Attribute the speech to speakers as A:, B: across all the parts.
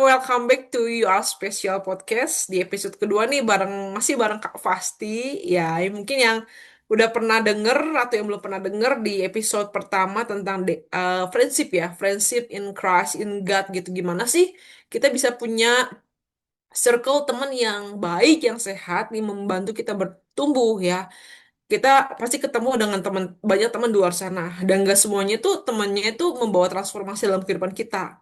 A: Welcome back to You Are Special Podcast. Di episode kedua nih masih bareng Kak Fasti. Ya, mungkin yang udah pernah denger atau yang belum pernah denger di episode pertama tentang friendship ya, friendship in Christ, in God gitu. Gimana sih kita bisa punya circle teman yang baik, yang sehat, nih membantu kita bertumbuh ya. Kita pasti ketemu dengan banyak teman di luar sana, dan gak semuanya tuh temannya itu membawa transformasi dalam kehidupan kita.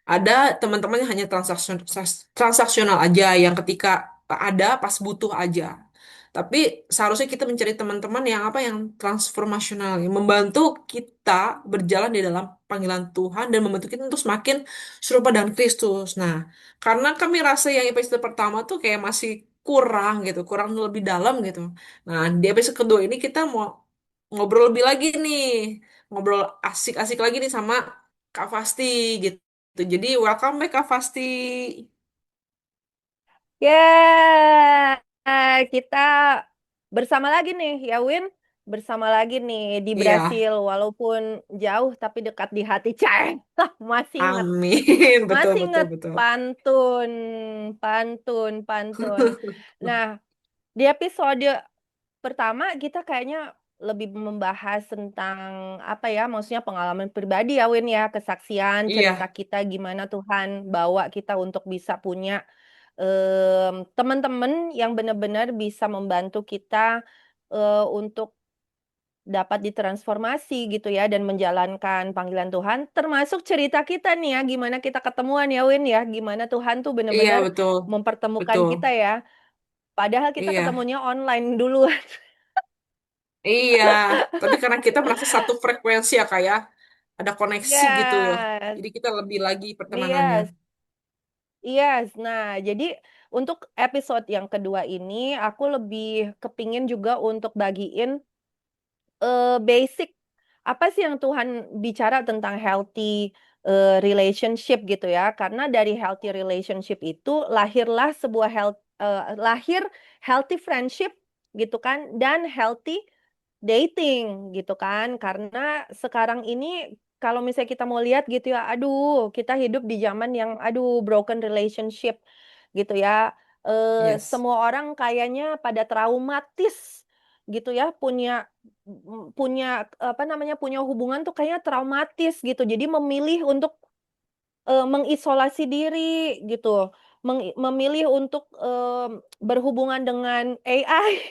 A: Ada teman-teman yang hanya transaksional aja, yang ketika ada pas butuh aja. Tapi seharusnya kita mencari teman-teman yang yang transformasional, yang membantu kita berjalan di dalam panggilan Tuhan dan membantu kita untuk semakin serupa dengan Kristus. Nah, karena kami rasa yang episode pertama tuh kayak masih kurang gitu, kurang lebih dalam gitu. Nah, di episode kedua ini kita mau ngobrol lebih lagi nih, ngobrol asik-asik lagi nih sama Kak Fasti gitu. Jadi welcome back Kak Fasti.
B: Ya, kita bersama lagi nih, ya Win. Bersama lagi nih di
A: Iya,
B: Brasil, walaupun jauh tapi dekat di hati. Cah, masih inget,
A: amin. Betul,
B: masih
A: betul,
B: inget
A: betul.
B: pantun, pantun, pantun. Nah, di episode pertama kita kayaknya lebih membahas tentang apa ya, maksudnya pengalaman pribadi ya Win ya, kesaksian, cerita
A: Iya,
B: kita gimana Tuhan bawa kita untuk bisa punya teman-teman yang benar-benar bisa membantu kita untuk dapat ditransformasi gitu ya dan menjalankan panggilan Tuhan, termasuk cerita kita nih ya, gimana kita ketemuan ya Win ya, gimana Tuhan tuh
A: iya
B: benar-benar
A: betul,
B: mempertemukan
A: betul.
B: kita ya, padahal kita
A: Iya,
B: ketemunya online dulu.
A: iya. Tapi karena kita merasa satu frekuensi ya kak ya, ada koneksi gitu loh.
B: Yes,
A: Jadi kita lebih lagi pertemanannya.
B: yes, yes. Nah, jadi untuk episode yang kedua ini, aku lebih kepingin juga untuk bagiin basic apa sih yang Tuhan bicara tentang healthy relationship gitu ya. Karena dari healthy relationship itu lahir healthy friendship gitu kan dan healthy dating gitu kan. Karena sekarang ini kalau misalnya kita mau lihat gitu ya, aduh, kita hidup di zaman yang aduh broken relationship gitu ya.
A: Yes.
B: Semua orang kayaknya pada traumatis gitu ya, punya apa namanya punya hubungan tuh kayaknya traumatis gitu. Jadi memilih untuk mengisolasi diri gitu, memilih untuk berhubungan dengan AI,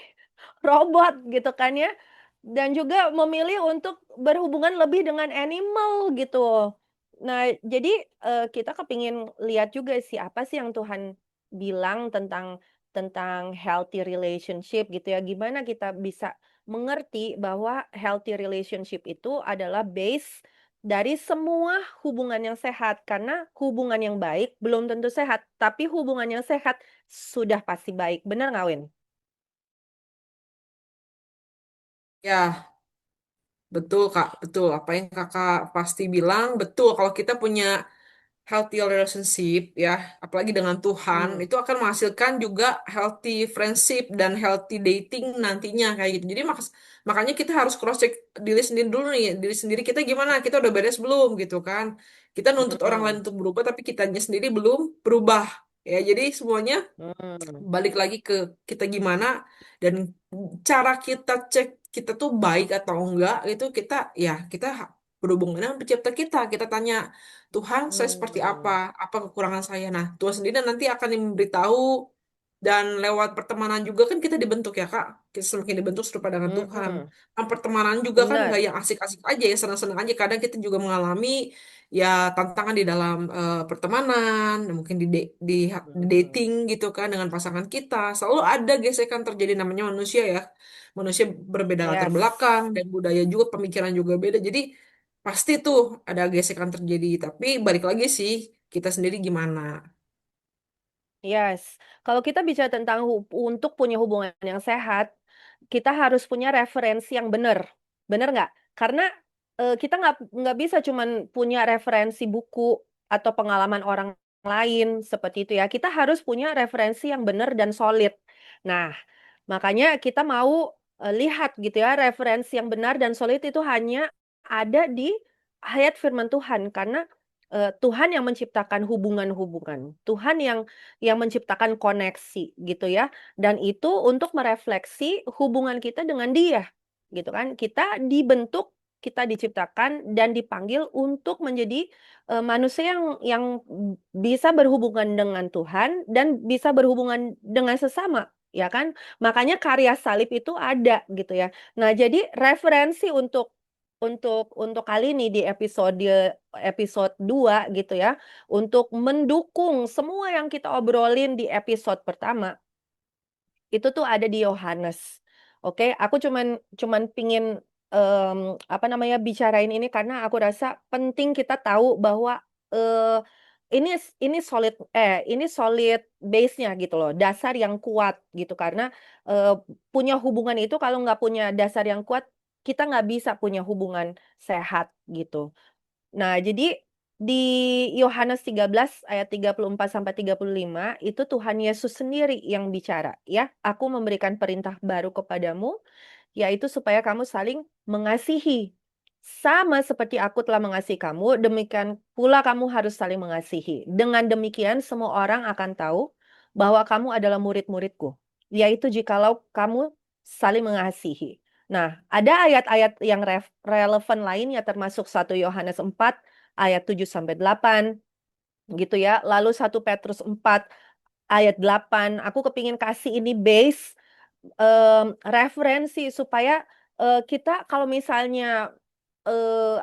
B: robot gitu kan ya, dan juga memilih untuk berhubungan lebih dengan animal gitu. Nah, jadi kita kepingin lihat juga sih apa sih yang Tuhan bilang tentang healthy relationship gitu ya. Gimana kita bisa mengerti bahwa healthy relationship itu adalah base dari semua hubungan yang sehat. Karena hubungan yang baik belum tentu sehat, tapi hubungan yang sehat sudah pasti baik. Benar nggak, Win?
A: Ya, betul Kak, betul. Apa yang Kakak pasti bilang, betul. Kalau kita punya healthy relationship ya, apalagi dengan Tuhan,
B: Hmm.
A: itu akan menghasilkan juga healthy friendship dan healthy dating nantinya kayak gitu. Jadi makanya kita harus cross check diri sendiri dulu nih, diri sendiri kita gimana, kita udah beres belum gitu kan. Kita nuntut orang lain
B: Hmm.
A: untuk berubah tapi kitanya sendiri belum berubah. Ya, jadi semuanya
B: Hmm.
A: balik lagi ke kita gimana, dan cara kita cek kita tuh baik atau enggak itu kita berhubungan dengan pencipta kita. Kita tanya, Tuhan, saya seperti apa?
B: Hmm.
A: Apa kekurangan saya? Nah, Tuhan sendiri nanti akan memberitahu, dan lewat pertemanan juga kan kita dibentuk ya Kak. Kita semakin dibentuk serupa dengan Tuhan.
B: Hmm.
A: Nah, pertemanan juga kan nggak
B: Benar.
A: yang asik-asik aja ya, senang-senang aja. Kadang kita juga mengalami ya tantangan di dalam pertemanan, mungkin di
B: Hmm.
A: dating gitu kan dengan pasangan kita. Selalu ada gesekan terjadi, namanya manusia ya. Manusia berbeda latar
B: Yes.
A: belakang dan budaya juga, pemikiran juga beda. Jadi pasti tuh ada gesekan terjadi. Tapi balik lagi sih, kita sendiri gimana.
B: Yes. Kalau kita bicara tentang untuk punya hubungan yang sehat, kita harus punya referensi yang benar. Benar nggak? Karena kita nggak bisa cuman punya referensi buku atau pengalaman orang lain seperti itu ya. Kita harus punya referensi yang benar dan solid. Nah, makanya kita mau lihat gitu ya, referensi yang benar dan solid itu hanya ada di ayat firman Tuhan. Karena Tuhan yang menciptakan hubungan-hubungan, Tuhan yang menciptakan koneksi gitu ya. Dan itu untuk merefleksi hubungan kita dengan Dia, gitu kan? Kita dibentuk, kita diciptakan dan dipanggil untuk menjadi manusia yang bisa berhubungan dengan Tuhan dan bisa berhubungan dengan sesama, ya kan? Makanya karya salib itu ada gitu ya. Nah, jadi referensi untuk kali ini di episode 2 gitu ya, untuk mendukung semua yang kita obrolin di episode pertama, itu tuh ada di Yohanes. Oke, aku cuman cuman pingin apa namanya bicarain ini karena aku rasa penting kita tahu bahwa eh, ini solid base-nya gitu loh, dasar yang kuat gitu karena eh, punya hubungan itu kalau nggak punya dasar yang kuat kita nggak bisa punya hubungan sehat gitu. Nah, jadi di Yohanes 13 ayat 34 sampai 35 itu Tuhan Yesus sendiri yang bicara ya. Aku memberikan perintah baru kepadamu yaitu supaya kamu saling mengasihi. Sama seperti aku telah mengasihi kamu, demikian pula kamu harus saling mengasihi. Dengan demikian semua orang akan tahu bahwa kamu adalah murid-muridku, yaitu jikalau kamu saling mengasihi. Nah, ada ayat-ayat yang relevan lainnya termasuk 1 Yohanes 4 ayat 7 sampai 8 gitu ya. Lalu 1 Petrus 4 ayat 8. Aku kepingin kasih ini base referensi supaya kita kalau misalnya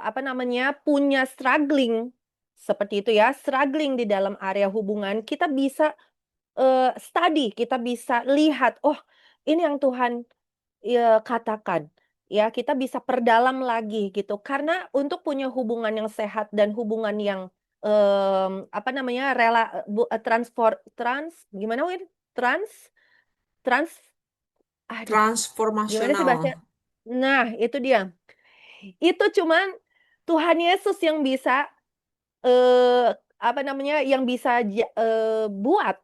B: apa namanya punya struggling seperti itu ya, struggling di dalam area hubungan, kita bisa study, kita bisa lihat, oh ini yang Tuhan katakan. Ya, kita bisa perdalam lagi gitu. Karena untuk punya hubungan yang sehat dan hubungan yang apa namanya gimana Win? Trans trans aduh, gimana sih
A: Transformasional.
B: bahasanya? Nah, itu dia. Itu cuman Tuhan Yesus yang bisa apa namanya? Yang bisa buat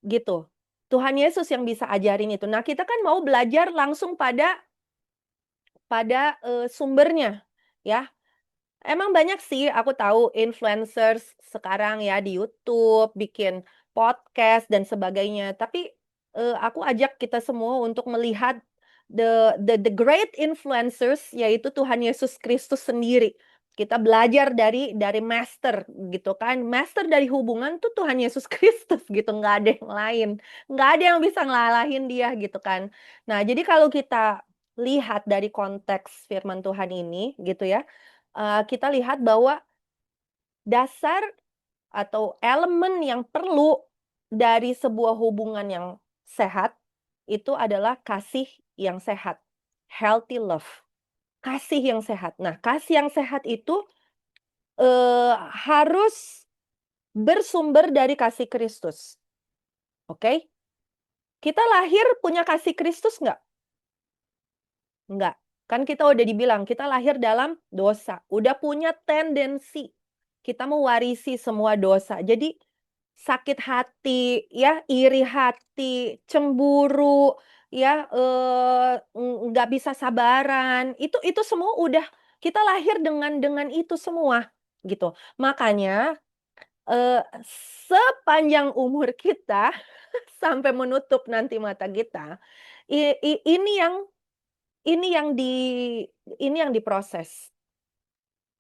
B: gitu. Tuhan Yesus yang bisa ajarin itu. Nah, kita kan mau belajar langsung pada pada sumbernya, ya. Emang banyak sih, aku tahu influencers sekarang ya di YouTube, bikin podcast dan sebagainya. Tapi aku ajak kita semua untuk melihat the great influencers, yaitu Tuhan Yesus Kristus sendiri. Kita belajar dari master gitu kan. Master dari hubungan tuh Tuhan Yesus Kristus gitu, nggak ada yang lain. Nggak ada yang bisa ngalahin dia gitu kan. Nah, jadi kalau kita lihat dari konteks firman Tuhan ini gitu ya, kita lihat bahwa dasar atau elemen yang perlu dari sebuah hubungan yang sehat itu adalah kasih yang sehat, healthy love, kasih yang sehat. Nah, kasih yang sehat itu harus bersumber dari kasih Kristus. Oke? Kita lahir punya kasih Kristus nggak? Enggak. Kan kita udah dibilang, kita lahir dalam dosa. Udah punya tendensi. Kita mewarisi semua dosa. Jadi sakit hati, ya, iri hati, cemburu, ya, nggak bisa sabaran. Itu semua udah kita lahir dengan itu semua, gitu. Makanya eh, sepanjang umur kita sampai menutup nanti mata kita, i- i- ini yang ini yang di ini yang diproses.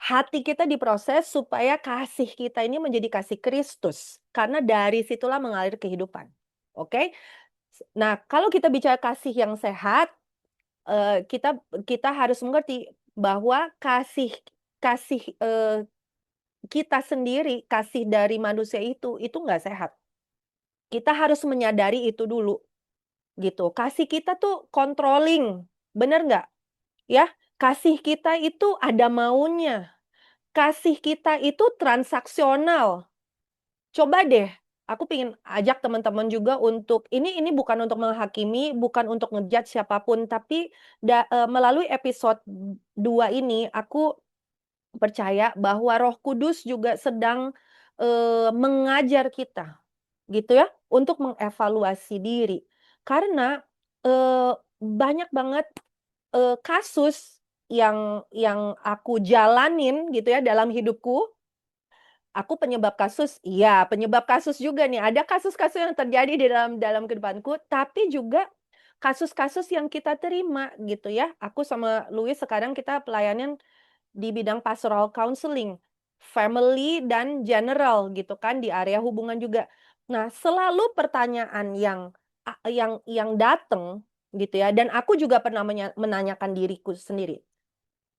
B: Hati kita diproses supaya kasih kita ini menjadi kasih Kristus. Karena dari situlah mengalir kehidupan. Oke? Nah, kalau kita bicara kasih yang sehat, kita kita harus mengerti bahwa kasih kasih kita sendiri, kasih dari manusia itu nggak sehat. Kita harus menyadari itu dulu, gitu. Kasih kita tuh controlling, bener nggak? Ya, kasih kita itu ada maunya. Kasih kita itu transaksional. Coba deh, aku pengen ajak teman-teman juga untuk ini bukan untuk menghakimi, bukan untuk ngejudge siapapun, tapi melalui episode 2 ini aku percaya bahwa Roh Kudus juga sedang mengajar kita, gitu ya, untuk mengevaluasi diri. Karena banyak banget kasus yang aku jalanin gitu ya dalam hidupku Aku penyebab kasus, iya, penyebab kasus juga nih. Ada kasus-kasus yang terjadi di dalam dalam kehidupanku, tapi juga kasus-kasus yang kita terima gitu ya. Aku sama Louis sekarang kita pelayanan di bidang pastoral counseling, family dan general gitu kan di area hubungan juga. Nah, selalu pertanyaan yang datang gitu ya. Dan aku juga pernah menanyakan diriku sendiri,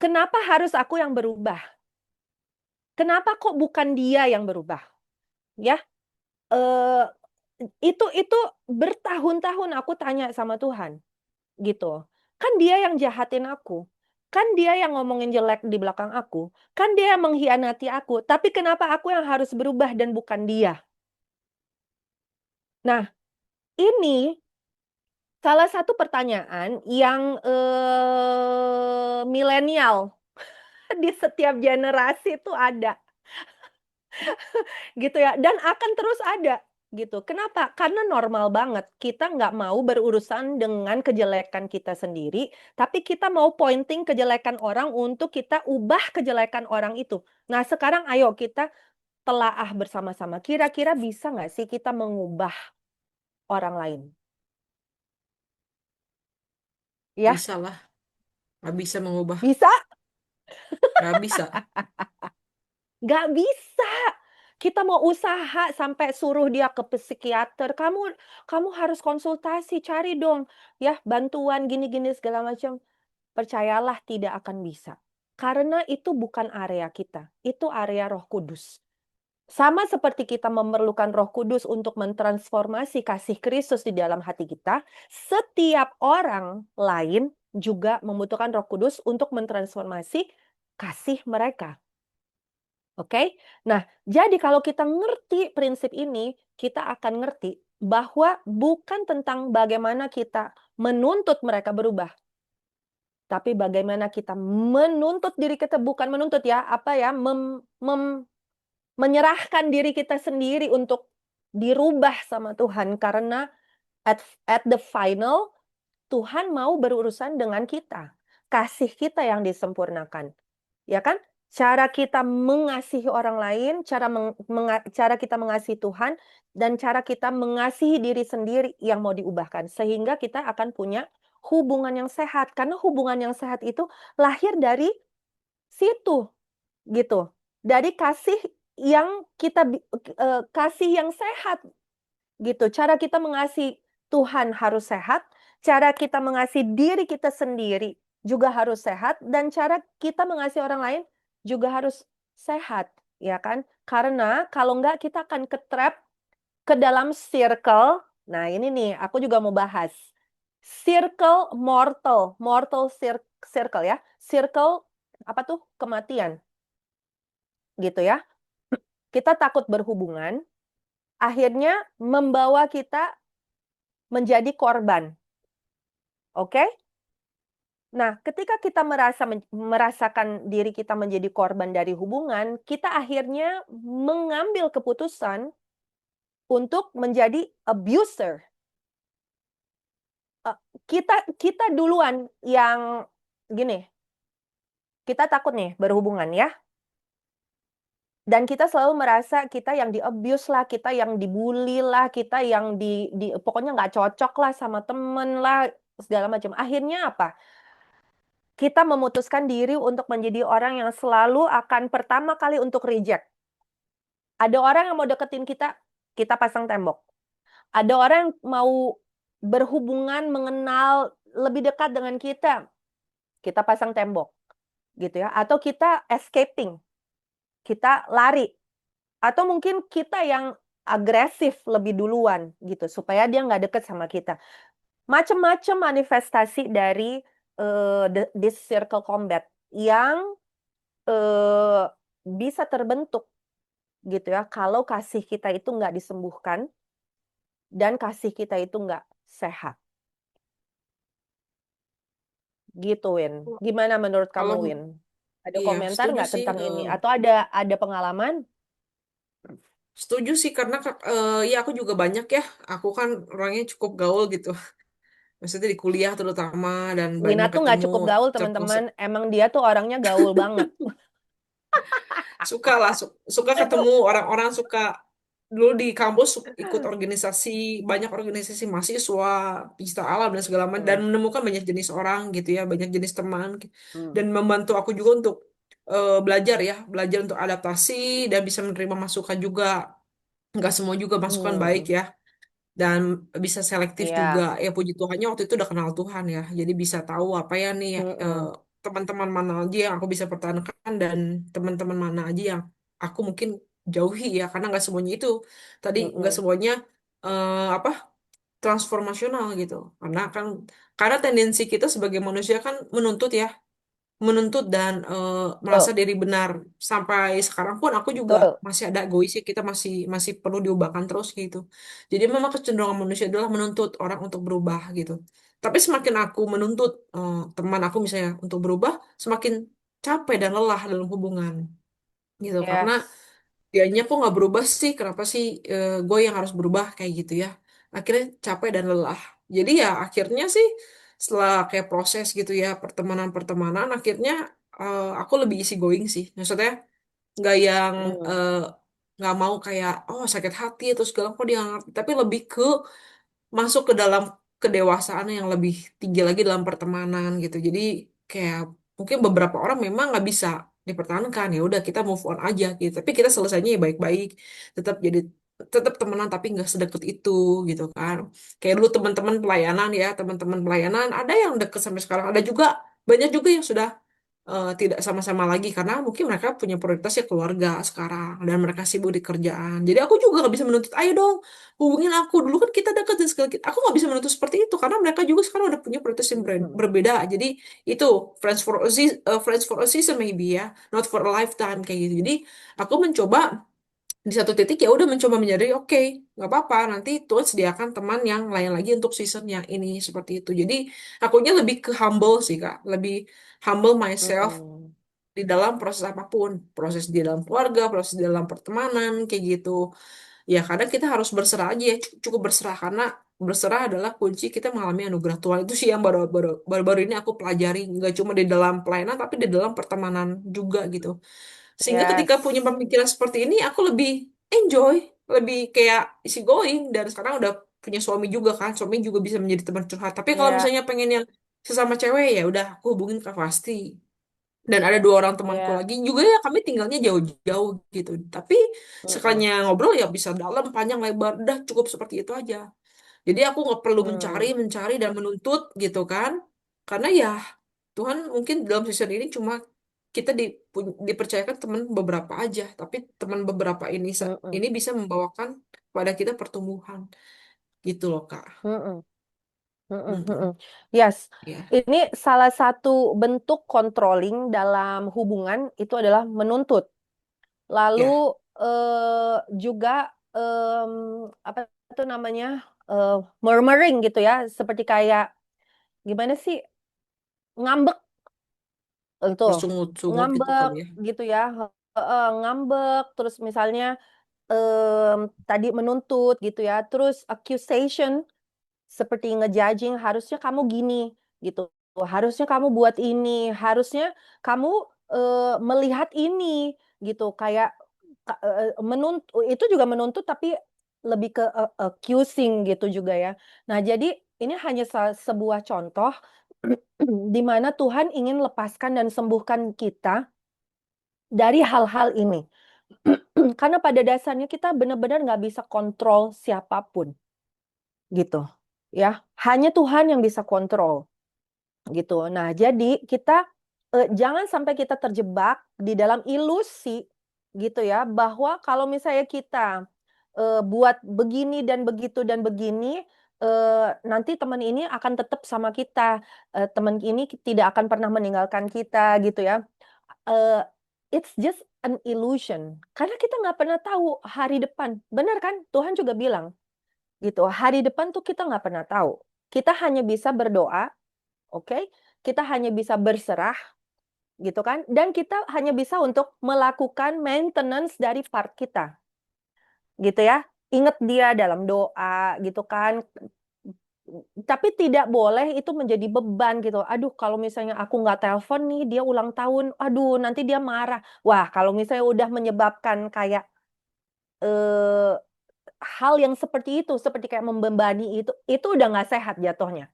B: kenapa harus aku yang berubah? Kenapa kok bukan dia yang berubah? Ya, eh, itu bertahun-tahun aku tanya sama Tuhan, gitu. Kan dia yang jahatin aku. Kan dia yang ngomongin jelek di belakang aku. Kan dia yang mengkhianati aku. Tapi kenapa aku yang harus berubah dan bukan dia? Nah, ini salah satu pertanyaan yang milenial di setiap generasi itu ada. Gitu ya, dan akan terus ada, gitu. Kenapa? Karena normal banget, kita nggak mau berurusan dengan kejelekan kita sendiri, tapi kita mau pointing kejelekan orang untuk kita ubah kejelekan orang itu. Nah, sekarang ayo kita telaah bersama-sama, kira-kira bisa nggak sih kita mengubah orang lain? Ya,
A: Bisa lah, nggak bisa mengubah,
B: bisa?
A: nggak bisa.
B: Nggak bisa. Kita mau usaha sampai suruh dia ke psikiater. Kamu harus konsultasi, cari dong ya bantuan gini-gini segala macam. Percayalah tidak akan bisa. Karena itu bukan area kita. Itu area Roh Kudus. Sama seperti kita memerlukan Roh Kudus untuk mentransformasi kasih Kristus di dalam hati kita, setiap orang lain juga membutuhkan Roh Kudus untuk mentransformasi kasih mereka. Oke? Nah, jadi kalau kita ngerti prinsip ini, kita akan ngerti bahwa bukan tentang bagaimana kita menuntut mereka berubah, tapi bagaimana kita menuntut diri kita, bukan menuntut ya, apa ya, menyerahkan diri kita sendiri untuk dirubah sama Tuhan karena at the final Tuhan mau berurusan dengan kita. Kasih kita yang disempurnakan. Ya kan? Cara kita mengasihi orang lain, cara kita mengasihi Tuhan, dan cara kita mengasihi diri sendiri yang mau diubahkan. Sehingga kita akan punya hubungan yang sehat. Karena hubungan yang sehat itu lahir dari situ, gitu. Dari kasih yang kasih yang sehat, gitu. Cara kita mengasihi Tuhan harus sehat, cara kita mengasihi diri kita sendiri juga harus sehat, dan cara kita mengasihi orang lain juga harus sehat, ya kan? Karena kalau enggak kita akan ke-trap ke dalam circle. Nah, ini nih aku juga mau bahas. Circle mortal, circle ya. Circle apa tuh? Kematian, gitu ya. Kita takut berhubungan, akhirnya membawa kita menjadi korban. Oke? Nah, ketika kita merasakan diri kita menjadi korban dari hubungan, kita akhirnya mengambil keputusan untuk menjadi abuser. Eh, Kita kita duluan yang gini, kita takut nih berhubungan ya. Dan kita selalu merasa kita yang di-abuse lah, kita yang dibully lah, kita yang pokoknya nggak cocok lah sama temen lah, segala macam. Akhirnya apa? Kita memutuskan diri untuk menjadi orang yang selalu akan pertama kali untuk reject. Ada orang yang mau deketin kita, kita pasang tembok. Ada orang yang mau berhubungan, mengenal lebih dekat dengan kita pasang tembok. Gitu ya. Atau kita escaping, kita lari. Atau mungkin kita yang agresif lebih duluan gitu supaya dia nggak deket sama kita. Macam-macam manifestasi dari this circle combat yang bisa terbentuk gitu ya kalau kasih kita itu nggak disembuhkan dan kasih kita itu nggak sehat. Gitu, Win. Gimana menurut kamu,
A: Kalau
B: Win? Ada
A: iya
B: komentar
A: setuju
B: nggak
A: sih,
B: tentang ini? Atau ada pengalaman?
A: setuju sih karena ya aku juga banyak ya. Aku kan orangnya cukup gaul gitu. Maksudnya di kuliah terutama dan
B: Wina
A: banyak
B: tuh nggak
A: ketemu
B: cukup gaul,
A: cowok.
B: teman-teman. Emang dia tuh orangnya gaul banget.
A: Suka lah, suka ketemu orang-orang, suka dulu di kampus ikut organisasi, banyak organisasi mahasiswa, pesta alam dan segala macam, dan
B: Hmm,
A: menemukan banyak jenis orang gitu ya, banyak jenis teman,
B: hmm,
A: dan membantu aku juga untuk belajar ya, belajar untuk adaptasi dan bisa menerima masukan juga. Nggak semua juga masukan baik
B: hmm,
A: ya, dan bisa selektif juga.
B: ya,
A: Ya puji Tuhannya waktu itu udah kenal Tuhan ya, jadi bisa tahu apa ya nih
B: hmm,
A: teman-teman mana aja yang aku bisa pertahankan dan teman-teman mana aja yang aku mungkin jauhi ya, karena nggak semuanya itu tadi, nggak
B: hmm,
A: semuanya apa transformasional gitu. Karena tendensi kita sebagai manusia kan menuntut dan merasa
B: betul,
A: diri benar. Sampai sekarang pun aku juga
B: betul,
A: masih ada egois ya, kita masih masih perlu diubahkan terus gitu. Jadi memang kecenderungan manusia adalah menuntut orang untuk berubah gitu. Tapi semakin aku menuntut teman aku misalnya untuk berubah, semakin capek dan lelah dalam hubungan gitu. Karena
B: yes,
A: dianya kok nggak berubah sih, kenapa sih gue yang harus berubah kayak gitu ya. Akhirnya capek dan lelah. Jadi ya akhirnya sih setelah kayak proses gitu ya, pertemanan-pertemanan, akhirnya aku lebih easy going sih. Maksudnya nggak yang
B: hmm,
A: eh, nggak mau kayak oh sakit hati terus segala kok dia nggak ngerti. Tapi lebih ke masuk ke dalam kedewasaan yang lebih tinggi lagi dalam pertemanan gitu. Jadi kayak mungkin beberapa orang memang nggak bisa dipertahankan, ya udah kita move on aja gitu. Tapi kita selesainya ya baik-baik, tetap temenan tapi nggak sedekat itu gitu kan. Kayak dulu teman-teman pelayanan ya, teman-teman pelayanan ada yang deket sampai sekarang, ada juga banyak juga yang sudah tidak sama-sama lagi karena mungkin mereka punya prioritas ya keluarga sekarang dan mereka sibuk di kerjaan. Jadi aku juga nggak bisa menuntut, ayo dong hubungin aku. Dulu kan kita dekat dan segala aku nggak bisa menuntut seperti itu karena mereka juga sekarang udah punya prioritas yang
B: hmm,
A: berbeda. Jadi itu friends for a season maybe ya, not for a lifetime kayak gitu. Jadi aku mencoba di satu titik ya udah mencoba menyadari oke, nggak apa-apa, nanti Tuhan sediakan teman yang lain lagi untuk season yang ini seperti itu. Jadi akunya lebih ke humble sih Kak, lebih humble myself
B: hmm,
A: di dalam proses apapun, proses di dalam keluarga, proses di dalam pertemanan kayak gitu. Ya kadang kita harus berserah aja ya, cukup berserah, karena berserah adalah kunci kita mengalami anugerah Tuhan. Itu sih yang baru-baru ini aku pelajari, nggak cuma di dalam pelayanan tapi di dalam pertemanan juga gitu. Sehingga ketika punya
B: yes,
A: pemikiran seperti ini, aku lebih enjoy, lebih kayak easy going. Dan sekarang udah punya suami juga kan, suami juga bisa menjadi teman curhat. Tapi kalau
B: ya,
A: misalnya pengen yang sesama cewek ya udah aku hubungin Kak Fasti. Dan ada dua orang temanku
B: ya,
A: lagi juga ya, kami tinggalnya jauh-jauh gitu. Tapi
B: hmm,
A: sekalinya ngobrol ya bisa dalam, panjang, lebar, udah cukup seperti itu aja. Jadi aku nggak perlu
B: hmm,
A: mencari dan menuntut gitu kan. Karena ya Tuhan mungkin dalam season ini cuma kita dipercayakan teman beberapa aja. Tapi teman beberapa
B: hmm,
A: ini bisa membawakan pada kita pertumbuhan. Gitu loh Kak.
B: hmm, hmm, hmm.
A: Mm-mm.
B: Yes,
A: Ya,
B: ini salah satu bentuk controlling dalam hubungan itu adalah menuntut. Lalu
A: ya,
B: juga em, apa itu namanya eh, murmuring gitu ya, seperti kayak gimana sih ngambek itu,
A: bersungut-sungut gitu
B: ngambek
A: kali ya.
B: gitu ya, ngambek terus misalnya em, tadi menuntut gitu ya, terus accusation seperti ngejudging harusnya kamu gini gitu, harusnya kamu buat ini, harusnya kamu melihat ini gitu, kayak menuntut itu juga menuntut tapi lebih ke accusing gitu juga ya. Nah, jadi ini hanya sebuah contoh di mana Tuhan ingin lepaskan dan sembuhkan kita dari hal-hal ini. Karena pada dasarnya kita benar-benar nggak bisa kontrol siapapun gitu ya. Hanya Tuhan yang bisa kontrol gitu. Nah, jadi kita jangan sampai kita terjebak di dalam ilusi gitu ya, bahwa kalau misalnya kita buat begini dan begitu dan begini, nanti teman ini akan tetap sama kita, teman ini tidak akan pernah meninggalkan kita gitu ya. Eee, it's just an illusion, karena kita nggak pernah tahu hari depan, benar kan? Tuhan juga bilang gitu, hari depan tuh kita nggak pernah tahu. Kita hanya bisa berdoa, oke? Kita hanya bisa berserah gitu kan, dan kita hanya bisa untuk melakukan maintenance dari part kita, gitu ya. Ingat dia dalam doa gitu kan, tapi tidak boleh itu menjadi beban gitu. Aduh, kalau misalnya aku nggak telepon nih, dia ulang tahun. Aduh, nanti dia marah. Wah, kalau misalnya udah menyebabkan kayak eh, hal yang seperti itu, seperti kayak membebani itu udah nggak sehat jatuhnya.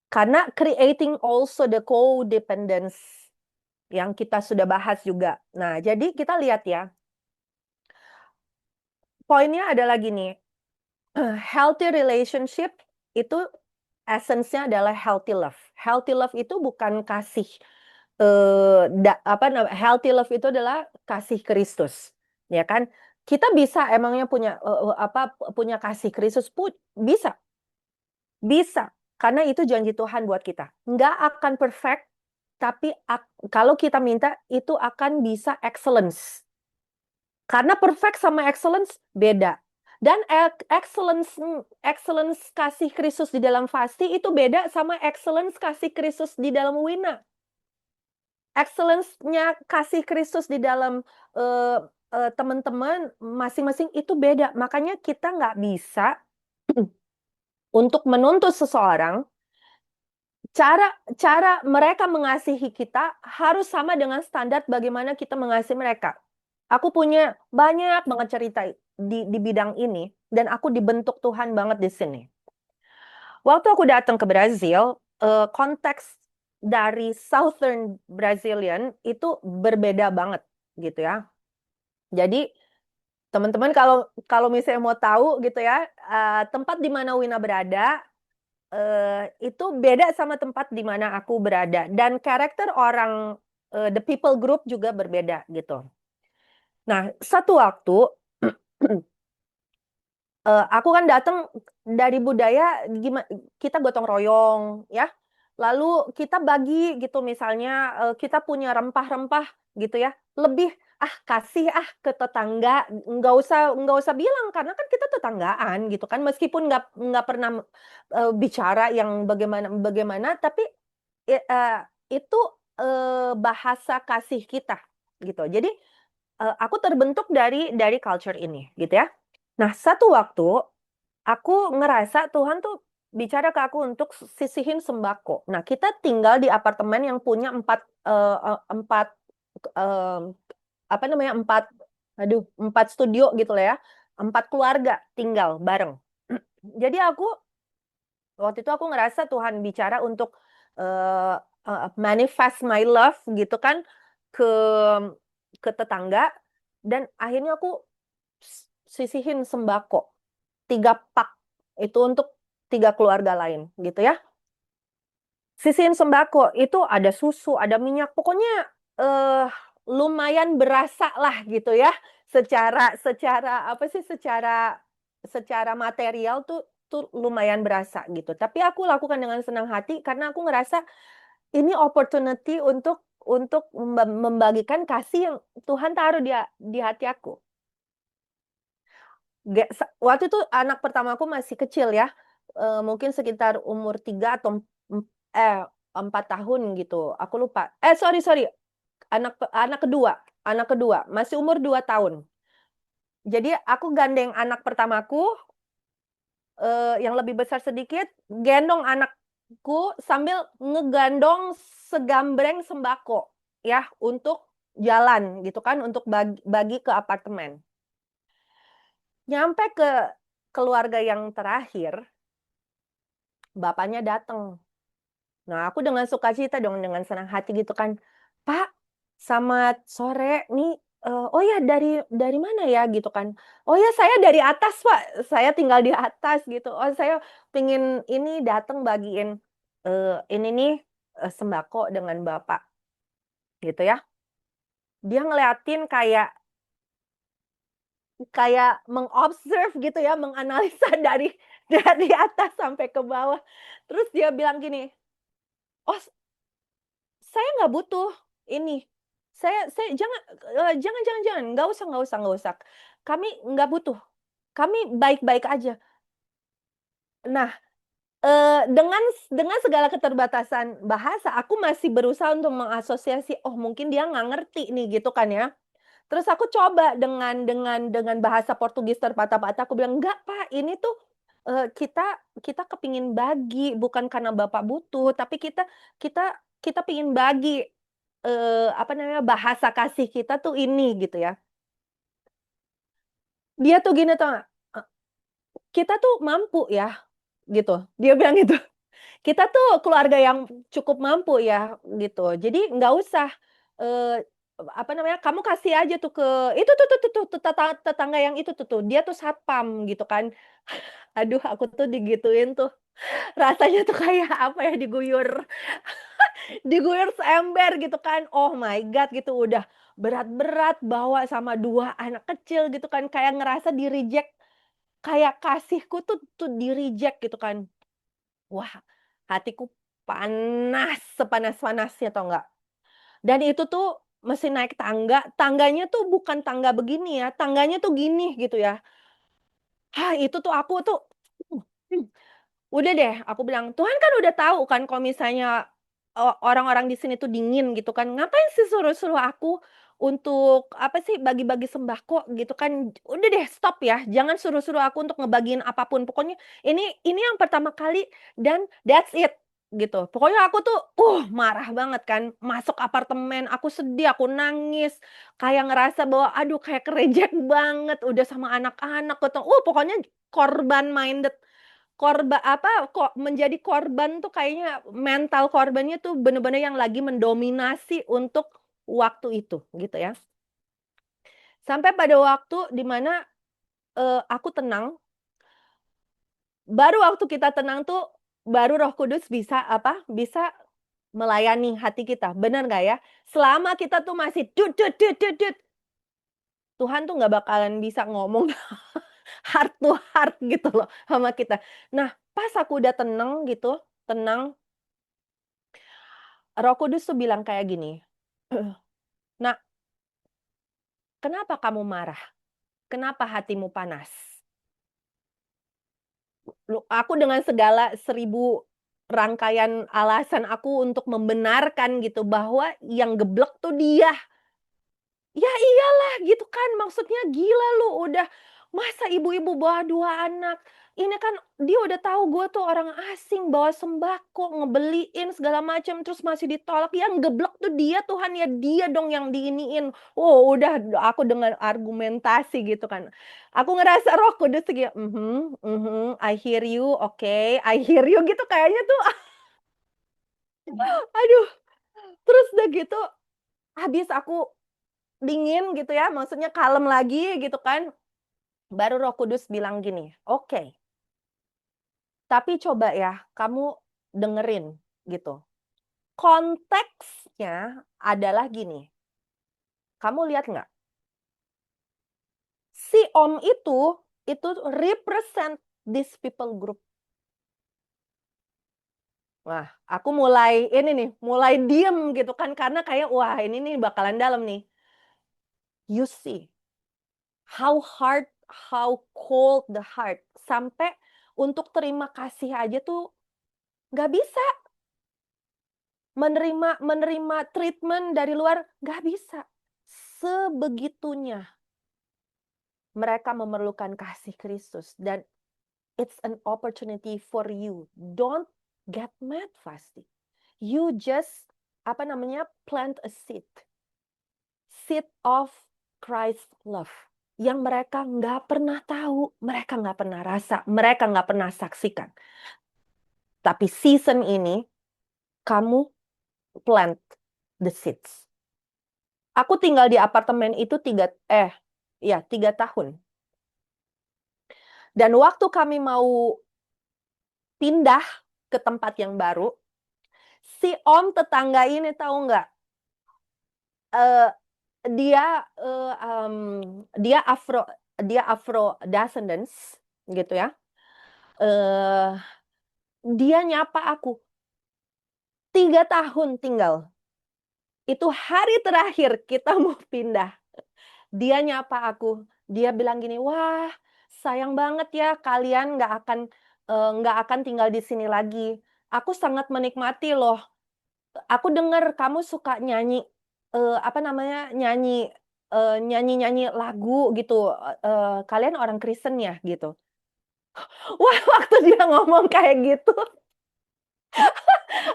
B: Karena creating also the codependence yang kita sudah bahas juga. Nah, jadi kita lihat ya, poinnya adalah gini, healthy relationship itu essence-nya adalah healthy love. Healthy love itu bukan kasih healthy love itu adalah kasih Kristus, ya kan? Kita bisa emangnya punya punya kasih Kristus pun bisa, bisa karena itu janji Tuhan buat kita. Nggak akan perfect, tapi kalau kita minta itu akan bisa excellence. Karena perfect sama excellence beda. Dan excellence excellence kasih Kristus di dalam fasti itu beda sama excellence kasih Kristus di dalam wina. Excellence-nya kasih Kristus di dalam teman-teman masing-masing itu beda. Makanya kita nggak bisa untuk menuntut seseorang, cara cara mereka mengasihi kita harus sama dengan standar bagaimana kita mengasihi mereka. Aku punya banyak banget cerita di bidang ini, dan aku dibentuk Tuhan banget di sini. Waktu aku datang ke Brazil, konteks dari Southern Brazilian itu berbeda banget gitu ya. Jadi teman-teman kalau kalau misalnya mau tahu gitu ya, tempat di mana Wina berada itu beda sama tempat di mana aku berada, dan karakter orang the people group juga berbeda gitu. Nah, satu waktu aku kan datang dari budaya gimana kita gotong royong ya. Lalu kita bagi gitu misalnya kita punya rempah-rempah gitu ya. Lebih kasih ke tetangga, nggak usah bilang karena kan kita tetanggaan gitu kan, meskipun nggak pernah bicara yang bagaimana bagaimana, tapi itu bahasa kasih kita gitu. Jadi aku terbentuk dari culture ini gitu ya. Nah, satu waktu aku ngerasa Tuhan tuh bicara ke aku untuk sisihin sembako. Nah, kita tinggal di apartemen yang punya empat eh, apa namanya empat studio gitu lah ya, empat keluarga tinggal bareng. Jadi waktu itu aku ngerasa Tuhan bicara untuk uh, manifest my love gitu kan ke ke tetangga, dan akhirnya aku sisihin sembako 3 pak itu untuk 3 keluarga lain gitu ya. Sisihin sembako itu ada susu, ada minyak, pokoknya eh, lumayan berasa lah gitu ya. Secara secara apa sih secara secara material tuh lumayan berasa gitu. Tapi aku lakukan dengan senang hati karena aku ngerasa ini opportunity untuk membagikan kasih yang Tuhan taruh di hati aku. Waktu itu anak pertama aku masih kecil ya, mungkin sekitar umur 3 atau 4 tahun gitu. Aku lupa. Sorry sorry, anak kedua, masih umur 2 tahun. Jadi aku gandeng anak pertamaku yang lebih besar sedikit, gendong anakku sambil ngegandong segambreng sembako ya untuk jalan gitu kan, untuk bagi ke apartemen. Nyampe ke keluarga yang terakhir, bapaknya datang. Nah, aku dengan sukacita dong, dengan senang hati gitu kan. Pak, selamat sore nih. Oh ya, dari mana ya gitu kan. Oh ya, saya dari atas, Pak. Saya tinggal di atas gitu. Oh, saya pingin ini datang bagiin ini nih sembako dengan Bapak gitu ya. Dia ngeliatin kayak kayak mengobserve gitu ya, menganalisa dari atas sampai ke bawah. Terus dia bilang gini, "Oh, saya nggak butuh ini. Saya jangan, nggak usah. Kami nggak butuh. Kami baik-baik aja." Nah, dengan segala keterbatasan bahasa, aku masih berusaha untuk mengasosiasi, oh mungkin dia nggak ngerti nih gitu kan ya. Terus aku coba dengan bahasa Portugis terpatah-patah, aku bilang, "Enggak, Pak, ini tuh kita kita kepingin bagi bukan karena Bapak butuh, tapi kita kita pingin bagi apa namanya bahasa kasih kita tuh ini gitu ya. Dia tuh gini tuh, kita tuh mampu ya gitu. Dia bilang gitu. Kita tuh keluarga yang cukup mampu ya gitu. Jadi nggak usah eh, apa namanya kamu kasih aja tuh ke itu tuh tetangga yang itu tuh dia tuh satpam gitu kan. Aduh aku tuh digituin tuh rasanya tuh kayak apa ya diguyur seember gitu kan. Oh my God gitu udah berat-berat bawa sama dua anak kecil gitu kan kayak ngerasa di reject kayak kasihku tuh di reject gitu kan. Wah, hatiku panas, sepanas-panasnya tau nggak? Dan itu tuh mesti naik tangga, tangganya tuh bukan tangga begini ya, tangganya tuh gini gitu ya. Itu tuh aku tuh, hmm, udah deh, aku bilang, Tuhan kan udah tahu kan kalau misalnya orang-orang di sini tuh dingin gitu kan. Ngapain sih suruh-suruh aku untuk apa sih bagi-bagi sembako gitu kan. Udah deh, stop ya. Jangan suruh-suruh aku untuk ngebagiin apapun. Pokoknya ini yang pertama kali dan that's it gitu. Pokoknya aku tuh marah banget kan. Masuk apartemen, aku sedih, aku nangis. Kayak ngerasa bahwa aduh kayak kerejek banget udah sama anak-anak gitu. Pokoknya korban minded apa, kok menjadi korban tuh kayaknya mental korbannya tuh bener-bener yang lagi mendominasi untuk waktu itu, gitu ya. Sampai pada waktu di mana, aku tenang, baru waktu kita tenang tuh, baru Roh Kudus bisa apa, bisa melayani hati kita, bener nggak ya? Selama kita tuh masih Tuhan tuh nggak bakalan bisa ngomong heart to heart gitu loh sama kita. Nah, pas aku udah tenang gitu, tenang, Roh Kudus tuh bilang kayak gini, "Nak, kenapa kamu marah? Kenapa hatimu panas?" Aku dengan segala 1000 rangkaian alasan aku untuk membenarkan gitu bahwa yang geblek tuh dia. Ya iyalah gitu kan, maksudnya gila lu udah masa ibu-ibu bawa 2 anak. Ini kan dia udah tahu gue tuh orang asing bawa sembako, ngebeliin segala macam terus masih ditolak. Yang geblek tuh dia Tuhan ya dia dong yang diiniin. Udah aku dengan argumentasi gitu kan. Aku ngerasa Roh Kudus tuh kayak, "Mhm, mhm, I hear you, oke, I hear you," gitu kayaknya tuh aduh. Terus udah gitu habis aku dingin gitu ya, maksudnya kalem lagi gitu kan. Baru Roh Kudus bilang gini, "Oke, tapi coba ya kamu dengerin," gitu. Konteksnya adalah gini, kamu lihat nggak? Si Om itu represent this people group. Wah, aku mulai ini nih, mulai diem gitu kan karena kayak wah ini nih bakalan dalam nih. You see how hard, how cold the heart. Sampai untuk terima kasih aja tuh nggak bisa. Menerima treatment dari luar, nggak bisa. Sebegitunya mereka memerlukan kasih Kristus dan it's an opportunity for you. Don't get mad fasting. You just apa namanya plant a seed. Seed of Christ love. Yang mereka nggak pernah tahu, mereka nggak pernah rasa, mereka nggak pernah saksikan. Tapi season ini, kamu plant the seeds. Aku tinggal di apartemen itu 3 tahun. Dan waktu kami mau pindah ke tempat yang baru, si om tetangga ini tahu nggak? Eh, dia dia Afro descendants gitu ya. Eh, dia nyapa aku 3 tahun tinggal. Itu hari terakhir kita mau pindah. Dia nyapa aku. Dia bilang gini, "Wah, sayang banget ya kalian nggak akan tinggal di sini lagi. Aku sangat menikmati loh. Aku dengar kamu suka nyanyi, apa namanya, nyanyi-nyanyi lagu gitu, kalian orang Kristen ya?" Gitu. Wah, waktu dia ngomong kayak gitu,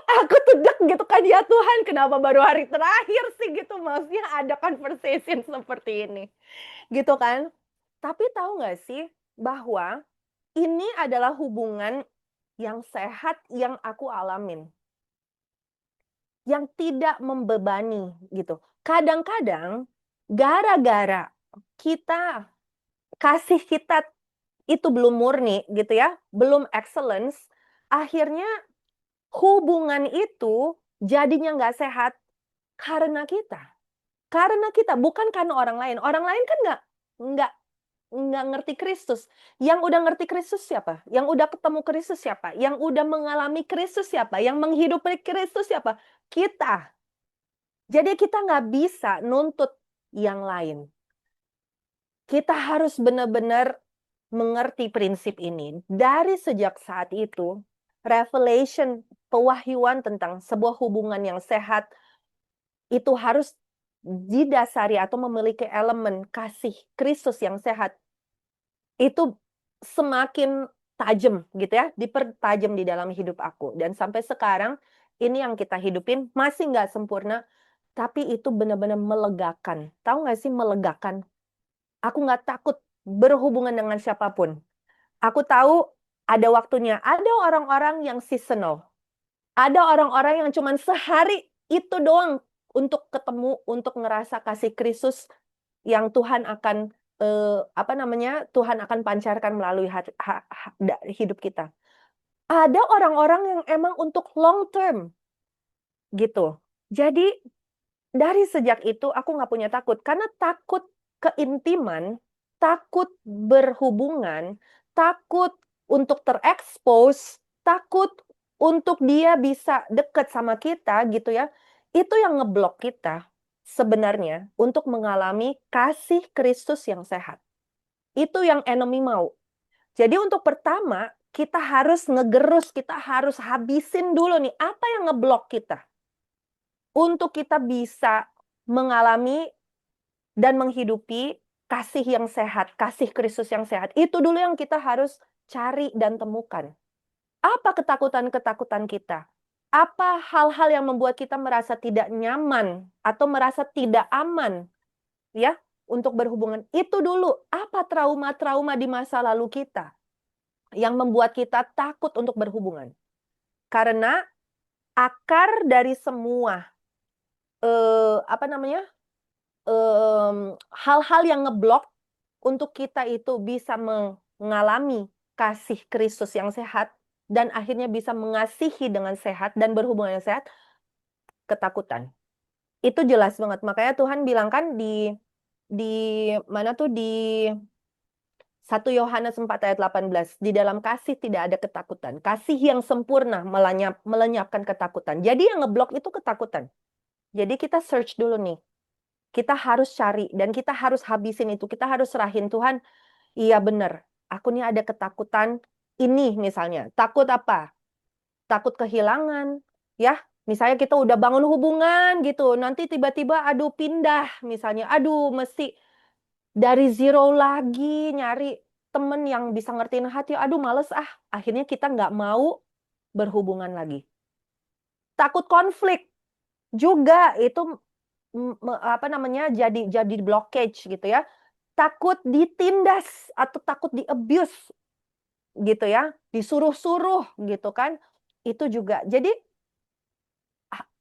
B: aku tuh deg gitu kan, ya Tuhan, kenapa baru hari terakhir sih gitu, maksudnya ada conversation seperti ini, gitu kan. Tapi tahu nggak sih bahwa ini adalah hubungan yang sehat yang aku alamin, yang tidak membebani gitu. Kadang-kadang gara-gara kita kasih kita itu belum murni gitu ya, belum excellence, akhirnya hubungan itu jadinya nggak sehat karena kita. Karena kita, bukan karena orang lain. Orang lain kan nggak nggak ngerti Kristus. Yang udah ngerti Kristus siapa? Yang udah ketemu Kristus siapa? Yang udah mengalami Kristus siapa? Yang menghidupi Kristus siapa? Kita. Jadi kita nggak bisa nuntut yang lain. Kita harus benar-benar mengerti prinsip ini. Dari sejak saat itu, revelation, pewahyuan tentang sebuah hubungan yang sehat, itu harus didasari atau memiliki elemen kasih Kristus yang sehat. Itu semakin tajam gitu ya, dipertajam di dalam hidup aku. Dan sampai sekarang, ini yang kita hidupin masih nggak sempurna, tapi itu benar-benar melegakan. Tahu nggak sih melegakan? Aku nggak takut berhubungan dengan siapapun. Aku tahu ada waktunya. Ada orang-orang yang seasonal. Ada orang-orang yang cuma sehari itu doang untuk ketemu, untuk ngerasa kasih Kristus yang Tuhan akan apa namanya? Tuhan akan pancarkan melalui hidup kita. Ada orang-orang yang emang untuk long term gitu. Jadi dari sejak itu aku nggak punya takut, karena takut keintiman, takut berhubungan, takut untuk terekspos, takut untuk dia bisa deket sama kita gitu ya. Itu yang ngeblok kita sebenarnya untuk mengalami kasih Kristus yang sehat. Itu yang enemy mau. Jadi untuk pertama, kita harus ngegerus, kita harus habisin dulu nih apa yang ngeblok kita. Untuk kita bisa mengalami dan menghidupi kasih yang sehat, kasih Kristus yang sehat. Itu dulu yang kita harus cari dan temukan. Apa ketakutan-ketakutan kita? Apa hal-hal yang membuat kita merasa tidak nyaman atau merasa tidak aman ya untuk berhubungan? Itu dulu. Apa trauma-trauma di masa lalu kita yang membuat kita takut untuk berhubungan? Karena akar dari semua apa namanya? Hal-hal yang ngeblok untuk kita itu bisa mengalami kasih Kristus yang sehat dan akhirnya bisa mengasihi dengan sehat dan berhubungan yang sehat, ketakutan. Itu jelas banget. Makanya Tuhan bilang kan di mana tuh, di 1 Yohanes 4 ayat 18, di dalam kasih tidak ada ketakutan. Kasih yang sempurna melenyapkan ketakutan. Jadi yang ngeblok itu ketakutan. Jadi kita search dulu nih. Kita harus cari dan kita harus habisin itu. Kita harus serahin, Tuhan, iya benar. Aku nih ada ketakutan ini misalnya. Takut apa? Takut kehilangan. Ya, misalnya kita udah bangun hubungan gitu. Nanti tiba-tiba aduh pindah misalnya. Aduh mesti dari zero lagi nyari temen yang bisa ngertiin hati. Aduh males ah. Akhirnya kita nggak mau berhubungan lagi. Takut konflik juga itu apa namanya, jadi blockage gitu ya. Takut ditindas atau takut di-abuse gitu ya, disuruh-suruh gitu kan. Itu juga. Jadi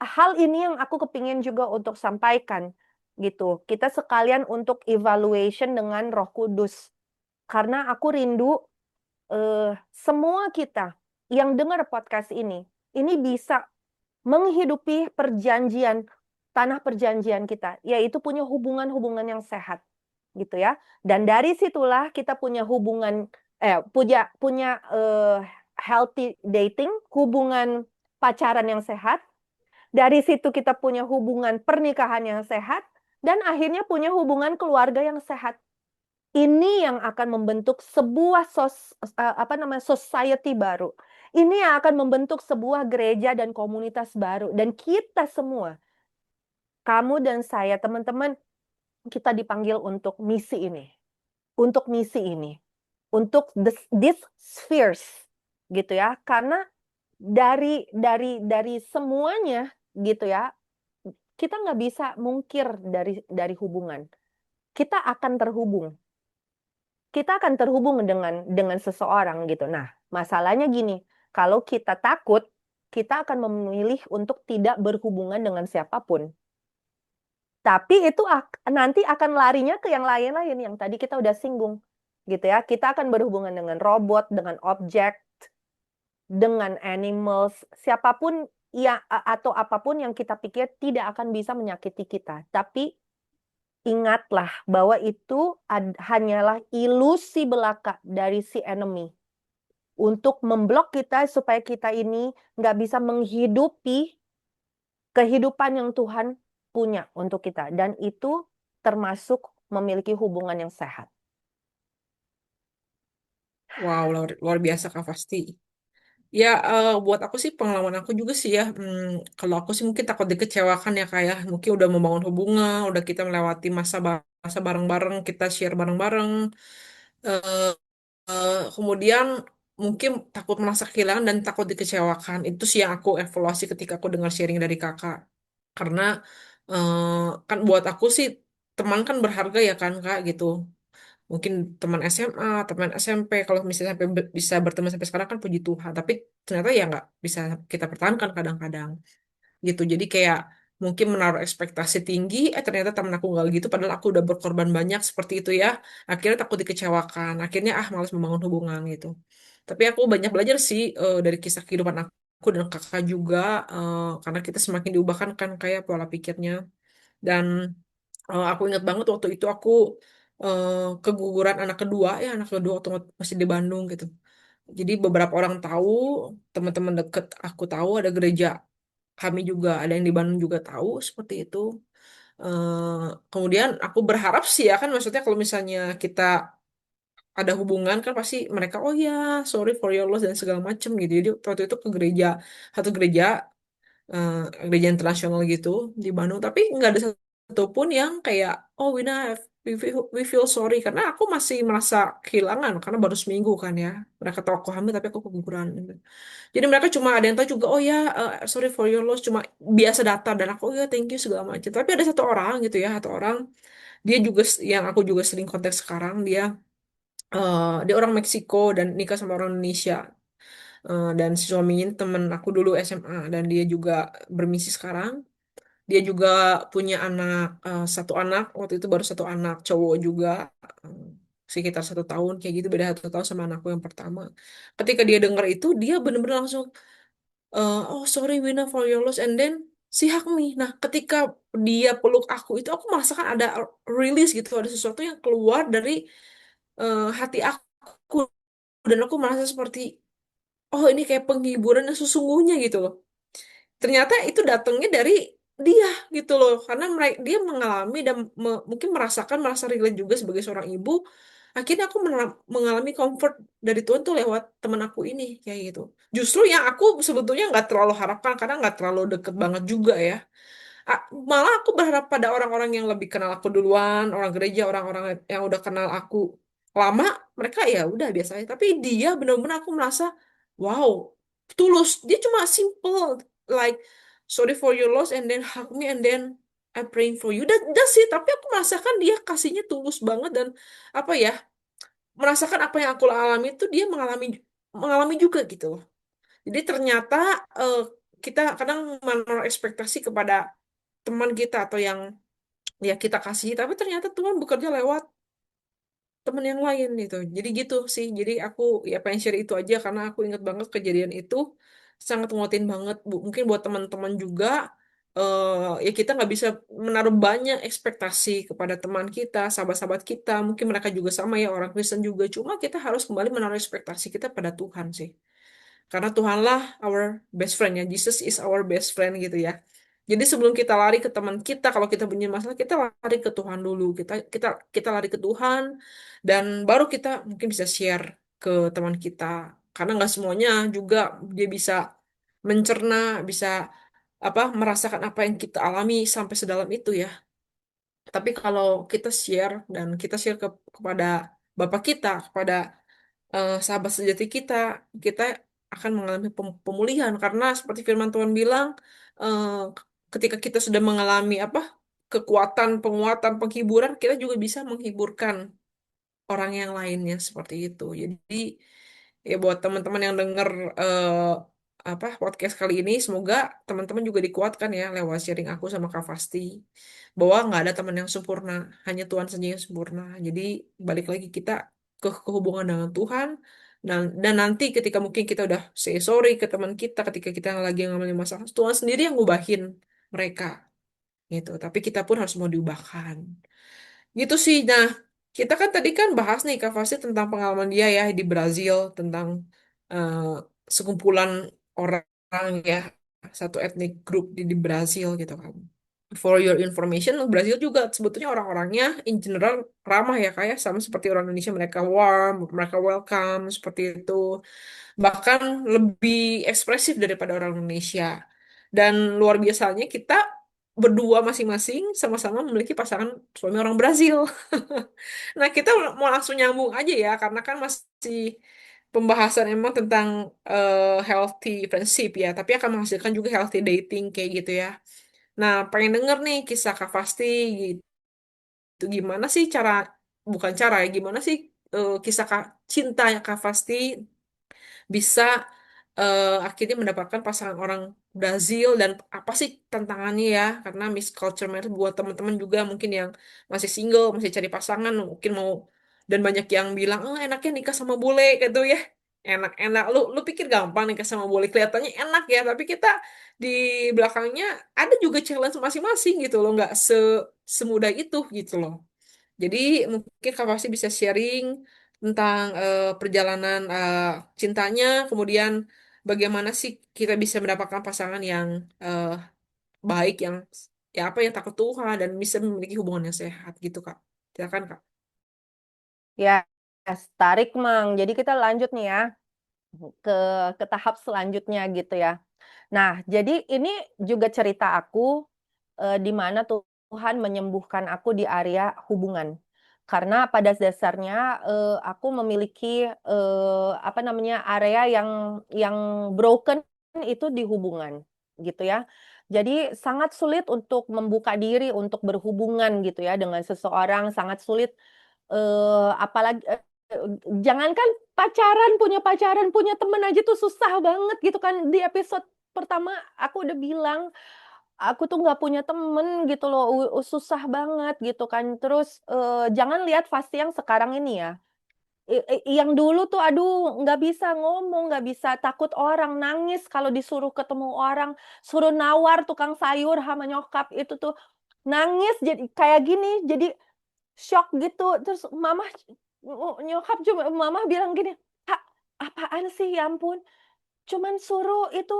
B: hal ini yang aku kepingin juga untuk sampaikan gitu. Kita sekalian untuk evaluation dengan Roh Kudus. Karena aku rindu semua kita yang dengar podcast ini bisa menghidupi perjanjian, tanah perjanjian kita, yaitu punya hubungan-hubungan yang sehat, gitu ya. Dan dari situlah kita punya hubungan, punya healthy dating, hubungan pacaran yang sehat. Dari situ kita punya hubungan pernikahan yang sehat, dan akhirnya punya hubungan keluarga yang sehat. Ini yang akan membentuk sebuah apa namanya, society baru. Ini yang akan membentuk sebuah gereja dan komunitas baru. Dan kita semua, kamu dan saya, teman-teman, kita dipanggil untuk misi ini. Untuk misi ini. untuk these spheres gitu ya. Karena dari semuanya gitu ya, kita nggak bisa mungkir dari hubungan. Kita akan terhubung. Kita akan terhubung dengan seseorang gitu. Nah, masalahnya gini, kalau kita takut, kita akan memilih untuk tidak berhubungan dengan siapapun. Tapi itu nanti akan larinya ke yang lain-lain yang tadi kita udah singgung gitu ya. Kita akan berhubungan dengan robot, dengan objek, dengan animals, siapapun ya atau apapun yang kita pikir tidak akan bisa menyakiti kita. Tapi ingatlah bahwa itu hanyalah ilusi belaka dari si enemy untuk memblok kita supaya kita ini nggak bisa menghidupi kehidupan yang Tuhan punya untuk kita. Dan itu termasuk memiliki hubungan yang sehat.
A: Wow, luar biasa Kak Fasti. Ya, buat aku sih pengalaman aku juga sih ya. Kalau aku sih mungkin takut dikecewakan ya kayak mungkin udah membangun hubungan, udah kita melewati masa bareng-bareng, kita share bareng-bareng. Eh, Kemudian mungkin takut merasa kehilangan dan takut dikecewakan. Itu sih yang aku evaluasi ketika aku dengar sharing dari kakak. Karena kan buat aku sih teman kan berharga ya kan kak gitu. Mungkin teman SMA, teman SMP, kalau misalnya sampai bisa berteman sampai sekarang kan puji Tuhan. Tapi ternyata ya nggak bisa kita pertahankan kadang-kadang gitu. Jadi kayak mungkin menaruh ekspektasi tinggi, ternyata temen aku nggak gitu, padahal aku udah berkorban banyak seperti itu ya. Akhirnya takut dikecewakan, akhirnya malas membangun hubungan gitu. Tapi aku banyak belajar sih dari kisah kehidupan aku dan kakak juga, karena kita semakin diubahkan kan kayak pola pikirnya. Dan aku ingat banget waktu itu aku keguguran anak kedua ya, anak kedua waktu masih di Bandung gitu. Jadi beberapa orang tahu, teman-teman deket aku tahu ada gereja kami juga ada yang di Bandung juga tahu seperti itu. Kemudian aku berharap sih ya kan maksudnya kalau misalnya kita ada hubungan kan pasti mereka oh ya sorry for your loss dan segala macem gitu. Jadi waktu itu ke gereja satu gereja eh, gereja internasional gitu di Bandung tapi nggak ada satupun yang kayak oh Wina we feel sorry karena aku masih merasa kehilangan karena baru seminggu kan ya mereka tahu aku hamil tapi aku keguguran gitu. Jadi mereka cuma ada yang tahu juga, oh ya, sorry for your loss, cuma biasa datar dan aku, oh ya, thank you segala macam. Tapi ada satu orang gitu ya, satu orang dia juga yang aku juga sering kontak sekarang dia orang Meksiko dan nikah sama orang Indonesia. Dan si suaminya ini temen aku dulu SMA dan dia juga bermisi sekarang. Dia juga punya satu anak waktu itu baru satu anak cowok juga eh, sekitar 1 tahun kayak gitu beda 1 tahun sama anakku yang pertama. Ketika dia dengar itu dia bener-bener langsung oh sorry Wina for your loss and then si Hakmi. Nah ketika dia peluk aku itu aku merasakan ada release gitu ada sesuatu yang keluar dari hati aku dan aku merasa seperti oh ini kayak penghiburan yang sesungguhnya gitu loh. Ternyata itu datangnya dari dia gitu loh karena dia mengalami dan mungkin merasa relate juga sebagai seorang ibu akhirnya aku mengalami comfort dari Tuhan tuh lewat temen aku ini kayak gitu justru yang aku sebetulnya nggak terlalu harapkan karena nggak terlalu deket banget juga ya. Malah aku berharap pada orang-orang yang lebih kenal aku duluan, orang gereja, orang-orang yang udah kenal aku lama, mereka ya udah biasa aja. Tapi dia benar-benar aku merasa, wow, tulus. Dia cuma simple, like sorry for your loss and then hug me and then I praying for you. That's it. Tapi aku merasakan dia kasihnya tulus banget dan apa ya, merasakan apa yang aku alami itu dia mengalami mengalami juga gitu loh. Jadi ternyata eh, kita kadang menaruh ekspektasi kepada teman kita atau yang ya kita kasih tapi ternyata Tuhan bekerja lewat teman yang lain gitu jadi gitu sih jadi aku ya pengen share itu aja karena aku ingat banget kejadian itu sangat nguatin banget Bu. Mungkin buat teman-teman juga ya kita nggak bisa menaruh banyak ekspektasi kepada teman kita sahabat-sahabat kita mungkin mereka juga sama ya orang Kristen juga cuma kita harus kembali menaruh ekspektasi kita pada Tuhan sih karena Tuhanlah our best friend ya. Jesus is our best friend gitu ya. Jadi sebelum kita lari ke teman kita, kalau kita punya masalah, kita lari ke Tuhan dulu. Kita lari ke Tuhan dan baru kita mungkin bisa share ke teman kita. Karena nggak semuanya juga dia bisa mencerna, bisa merasakan apa yang kita alami sampai sedalam itu ya. Tapi kalau kita share dan kita share kepada Bapak kita, kepada sahabat sejati kita, kita akan mengalami pemulihan karena seperti firman Tuhan bilang, eh, ketika kita sudah mengalami apa kekuatan, penguatan, penghiburan, kita juga bisa menghiburkan orang yang lainnya seperti itu. Jadi ya buat teman-teman yang dengar eh, apa podcast kali ini, semoga teman-teman juga dikuatkan ya lewat sharing aku sama Kak Fasti bahwa nggak ada teman yang sempurna, hanya Tuhan saja yang sempurna. Jadi balik lagi kita kehubungan dengan Tuhan dan nanti ketika mungkin kita udah say sorry ke teman kita ketika kita lagi ngalamin masalah, Tuhan sendiri yang ngubahin mereka gitu. Tapi kita pun harus mau diubahkan. Gitu sih. Nah, kita kan tadi kan bahas nih Kak Fasih tentang pengalaman dia ya di Brazil, tentang eh, sekumpulan orang ya, satu etnik grup di Brazil gitu kan. For your information, Brazil juga sebetulnya orang-orangnya in general ramah ya kayak sama seperti orang Indonesia, mereka warm, mereka welcome seperti itu, bahkan lebih ekspresif daripada orang Indonesia. Dan luar biasanya kita berdua masing-masing sama-sama memiliki pasangan suami orang Brazil. Nah, kita mau langsung nyambung aja ya, karena kan masih pembahasan emang tentang healthy friendship ya, tapi akan menghasilkan juga healthy dating kayak gitu ya. Nah, pengen denger nih kisah Kak Fasti gitu. Gimana sih cara, bukan cara ya, gimana sih kisah cinta Kak Fasti bisa akhirnya mendapatkan pasangan orang Brazil dan apa sih tantangannya ya karena Miss Culture Matters buat teman-teman juga mungkin yang masih single masih cari pasangan mungkin mau dan banyak yang bilang oh enaknya nikah sama bule gitu ya enak-enak lu pikir gampang nikah sama bule kelihatannya enak ya tapi kita di belakangnya ada juga challenge masing-masing gitu loh nggak semudah itu gitu loh jadi mungkin Kak pasti bisa sharing tentang perjalanan cintanya, kemudian bagaimana sih kita bisa mendapatkan pasangan yang eh, baik, yang ya apa yang takut Tuhan dan bisa memiliki hubungan yang sehat gitu Kak. Silakan Kak.
B: Ya, tarik Mang. Jadi kita lanjut nih ya ke ke tahap selanjutnya gitu ya. Nah, jadi ini juga cerita aku di mana Tuhan menyembuhkan aku di area hubungan. Karena pada dasarnya aku memiliki apa namanya area yang broken itu di hubungan gitu ya. Jadi sangat sulit untuk membuka diri untuk berhubungan gitu ya dengan seseorang, sangat sulit apalagi jangankan pacaran, punya temen aja tuh susah banget gitu kan. Di episode pertama aku udah bilang, aku tuh nggak punya temen gitu loh, susah banget gitu kan. Terus, jangan lihat Fasti yang sekarang ini ya, yang dulu tuh aduh nggak bisa ngomong, nggak bisa, takut orang, nangis kalau disuruh ketemu orang, suruh nawar tukang sayur sama nyokap itu tuh, nangis jadi kayak gini, jadi syok gitu. Terus nyokap cuma mama bilang gini, "Kak, apaan sih? Ya ampun, cuman suruh itu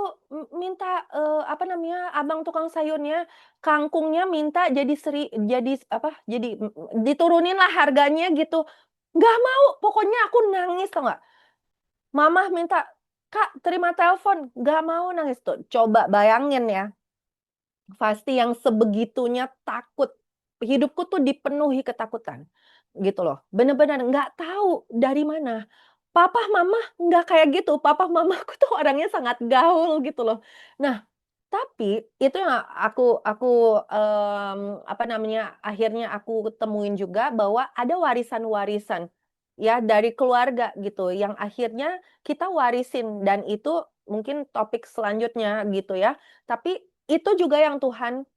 B: minta, apa namanya, abang tukang sayurnya, kangkungnya minta jadi apa, jadi diturunin lah harganya gitu." Nggak mau, pokoknya aku nangis tau nggak. Mama minta, "Kak, terima telepon." Nggak mau, nangis tuh. Coba bayangin ya, pasti yang sebegitunya takut. Hidupku tuh dipenuhi ketakutan, gitu loh. Bener-bener nggak tahu dari mana. Papa, mama nggak kayak gitu. Papa, mamaku tuh orangnya sangat gaul gitu loh. Nah, tapi itu yang apa namanya, akhirnya aku temuin juga bahwa ada warisan-warisan ya dari keluarga gitu yang akhirnya kita warisin dan itu mungkin topik selanjutnya gitu ya. Tapi itu juga yang Tuhan,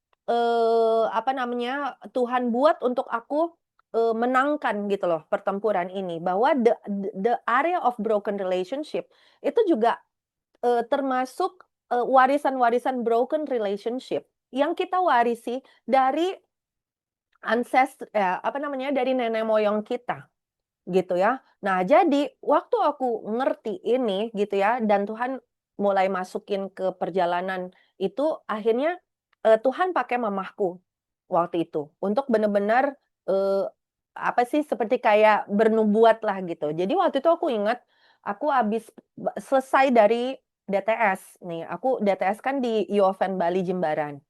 B: apa namanya, Tuhan buat untuk aku, menangkan gitu loh pertempuran ini bahwa the area of broken relationship itu juga termasuk, warisan-warisan broken relationship yang kita warisi dari apa namanya, dari nenek moyang kita, gitu ya. Nah, jadi waktu aku ngerti ini gitu ya, dan Tuhan mulai masukin ke perjalanan itu, akhirnya, Tuhan pakai mamahku waktu itu untuk benar-benar apa sih, seperti kayak bernubuat lah gitu. Jadi waktu itu aku ingat, aku habis selesai dari DTS nih, aku DTS kan di UOFN Bali Jimbaran.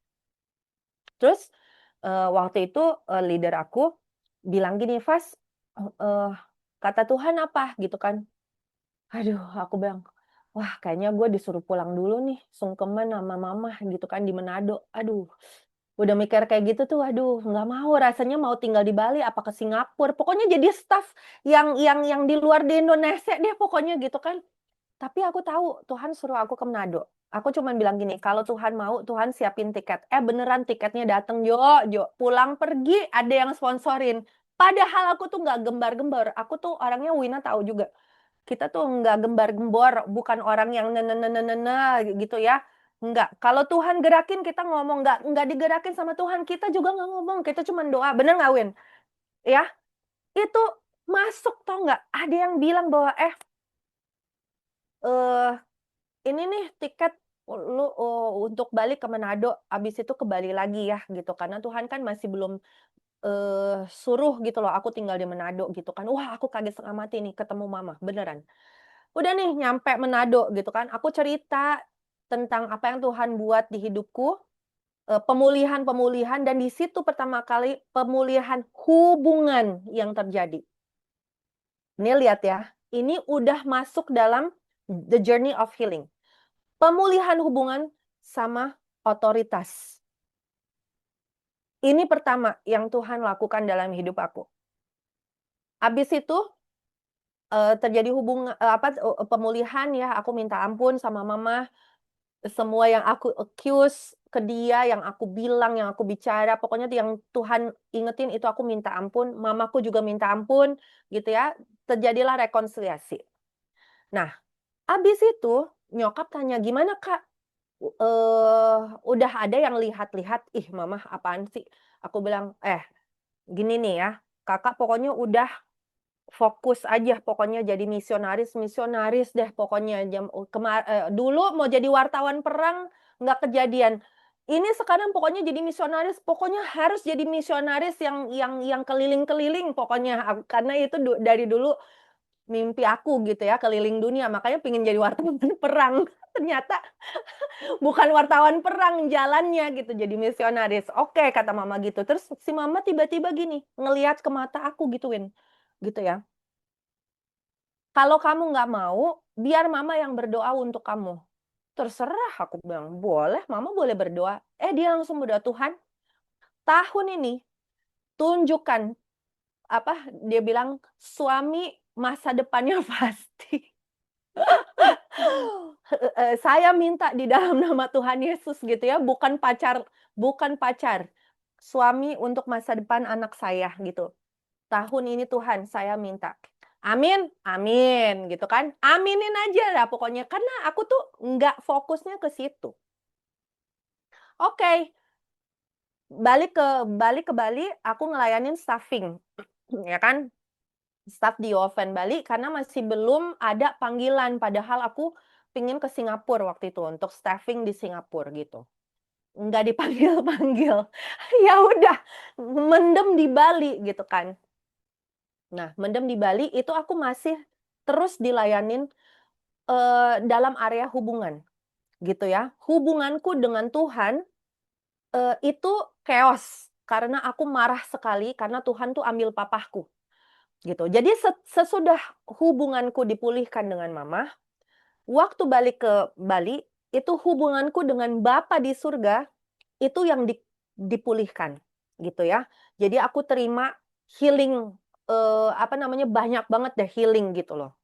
B: Terus, waktu itu, leader aku bilang gini, "Vas, eee, kata Tuhan apa?" Gitu kan. Aduh, aku bilang, wah kayaknya gue disuruh pulang dulu nih, sungkeman sama mama gitu kan di Manado. Aduh, udah mikir kayak gitu tuh, aduh nggak mau rasanya mau tinggal di Bali apa ke Singapura. Pokoknya jadi staff yang di luar di Indonesia deh pokoknya gitu kan. Tapi aku tahu Tuhan suruh aku ke Manado. Aku cuma bilang gini, kalau Tuhan mau, Tuhan siapin tiket. Beneran tiketnya dateng, Jo, Jo. Pulang pergi ada yang sponsorin. Padahal aku tuh nggak gembar-gembar. Aku tuh orangnya Wina tahu juga. Kita tuh nggak gembar-gembor, bukan orang yang nene gitu ya. Nggak. Kalau Tuhan gerakin kita ngomong, nggak digerakin sama Tuhan, kita juga nggak ngomong, kita cuma doa. Bener nggak, Win? Ya, itu masuk tau nggak? Ada yang bilang bahwa eh ini nih tiket lu untuk balik ke Manado, abis itu ke Bali lagi ya gitu. Karena Tuhan kan masih belum suruh gitu loh, aku tinggal di Manado gitu kan. Wah, aku kaget setengah mati nih ketemu mama, beneran. Udah nih nyampe Manado gitu kan, aku cerita tentang apa yang Tuhan buat di hidupku, pemulihan-pemulihan, dan di situ pertama kali pemulihan hubungan yang terjadi. Ini lihat ya, ini udah masuk dalam the journey of healing. Pemulihan hubungan sama otoritas. Ini pertama yang Tuhan lakukan dalam hidup aku. Habis itu terjadi pemulihan ya, aku minta ampun sama mama, semua yang aku accuse ke dia, yang aku bilang, yang aku bicara, pokoknya yang Tuhan ingetin itu aku minta ampun, mamaku juga minta ampun, gitu ya. Terjadilah rekonsiliasi. Nah, habis itu nyokap tanya, "Gimana, Kak? Udah ada yang lihat-lihat?" "Ih, mama apaan sih?" Aku bilang, gini nih ya, Kakak pokoknya udah fokus aja pokoknya jadi misionaris deh pokoknya dulu mau jadi wartawan perang nggak kejadian. Ini sekarang pokoknya jadi misionaris, pokoknya harus jadi misionaris yang keliling-keliling pokoknya. Karena itu dari dulu mimpi aku gitu ya, keliling dunia. Makanya pengen jadi wartawan perang. Ternyata bukan wartawan perang jalannya gitu, jadi misionaris. Oke, kata mama gitu. Terus si mama tiba-tiba gini, ngelihat ke mata aku gituin. Gitu ya. Kalau kamu nggak mau, biar mama yang berdoa untuk kamu. Terserah, aku bilang, boleh, mama boleh berdoa. Dia langsung berdoa, Tuhan, tahun ini tunjukkan, dia bilang, suami masa depannya pasti. Saya minta di dalam nama Tuhan Yesus gitu ya, bukan pacar, bukan pacar. Suami untuk masa depan anak saya gitu. Tahun ini Tuhan, saya minta. Amin, amin gitu kan. Aminin aja lah pokoknya. Karena aku tuh nggak fokusnya ke situ. Oke, balik ke Bali, aku ngelayanin staffing. Ya kan? Staff di Oven Bali karena masih belum ada panggilan. Padahal aku pingin ke Singapura waktu itu untuk staffing di Singapura gitu. Nggak dipanggil-panggil. Ya udah, mendem di Bali gitu kan. Nah, mendem di Bali itu aku masih terus dilayanin dalam area hubungan, gitu ya. Hubunganku dengan Tuhan itu chaos karena aku marah sekali karena Tuhan tuh ambil papahku, gitu. Jadi sesudah hubunganku dipulihkan dengan mama, waktu balik ke Bali itu hubunganku dengan Bapa di surga itu yang dipulihkan, gitu ya. Jadi aku terima healing, banyak banget deh healing gitu loh.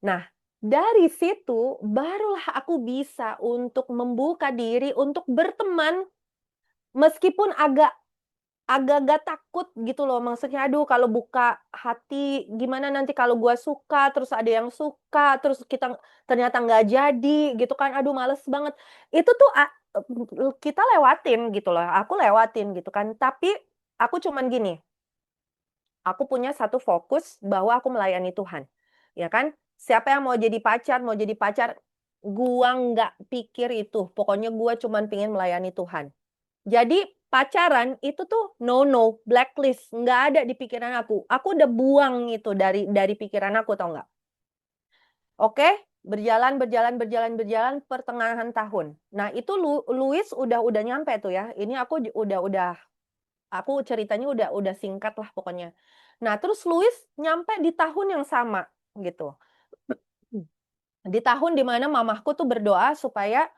B: Nah, dari situ barulah aku bisa untuk membuka diri untuk berteman meskipun agak-agak takut gitu loh. Maksudnya aduh kalau buka hati gimana nanti kalau gua suka, terus ada yang suka, terus kita ternyata nggak jadi gitu kan. Aduh males banget. Itu tuh kita lewatin gitu loh. Aku lewatin gitu kan. Tapi aku cuman gini, aku punya satu fokus bahwa aku melayani Tuhan. Ya kan? Siapa yang mau jadi pacar, gua nggak pikir itu. Pokoknya gua cuman pingin melayani Tuhan. Jadi pacaran itu tuh no, blacklist, nggak ada di pikiran aku. Aku udah buang itu dari pikiran aku, tau nggak? Oke, berjalan pertengahan tahun. Nah itu Louis udah nyampe tuh ya. Ini aku aku ceritanya udah singkat lah pokoknya. Nah terus Louis nyampe di tahun yang sama gitu. Di tahun dimana mamahku tuh berdoa supaya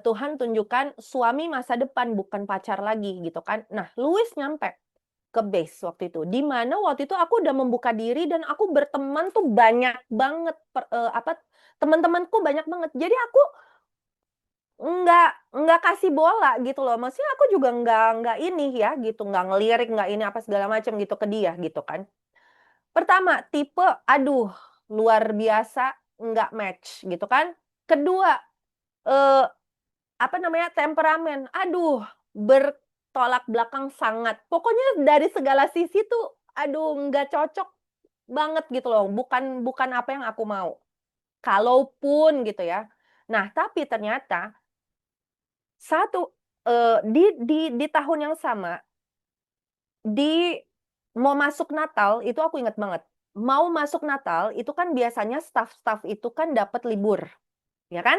B: Tuhan tunjukkan suami masa depan bukan pacar lagi gitu kan. Nah, Louis nyampe ke base waktu itu. Di mana waktu itu aku udah membuka diri dan aku berteman tuh banyak banget teman-temanku banyak banget. Jadi aku nggak kasih bola gitu loh. Maksudnya aku juga nggak ini ya gitu, nggak ngelirik, nggak ini apa segala macam gitu ke dia gitu kan. Pertama, tipe, aduh, luar biasa, nggak match gitu kan. Kedua, eh, apa namanya, temperamen, aduh, bertolak belakang sangat. Pokoknya dari segala sisi tuh, aduh, nggak cocok banget gitu loh. Bukan bukan apa yang aku mau. Kalaupun gitu ya. Nah, tapi ternyata satu di tahun yang sama, di mau masuk Natal itu aku ingat banget. Mau masuk Natal itu kan biasanya staff-staff itu kan dapat libur, ya kan?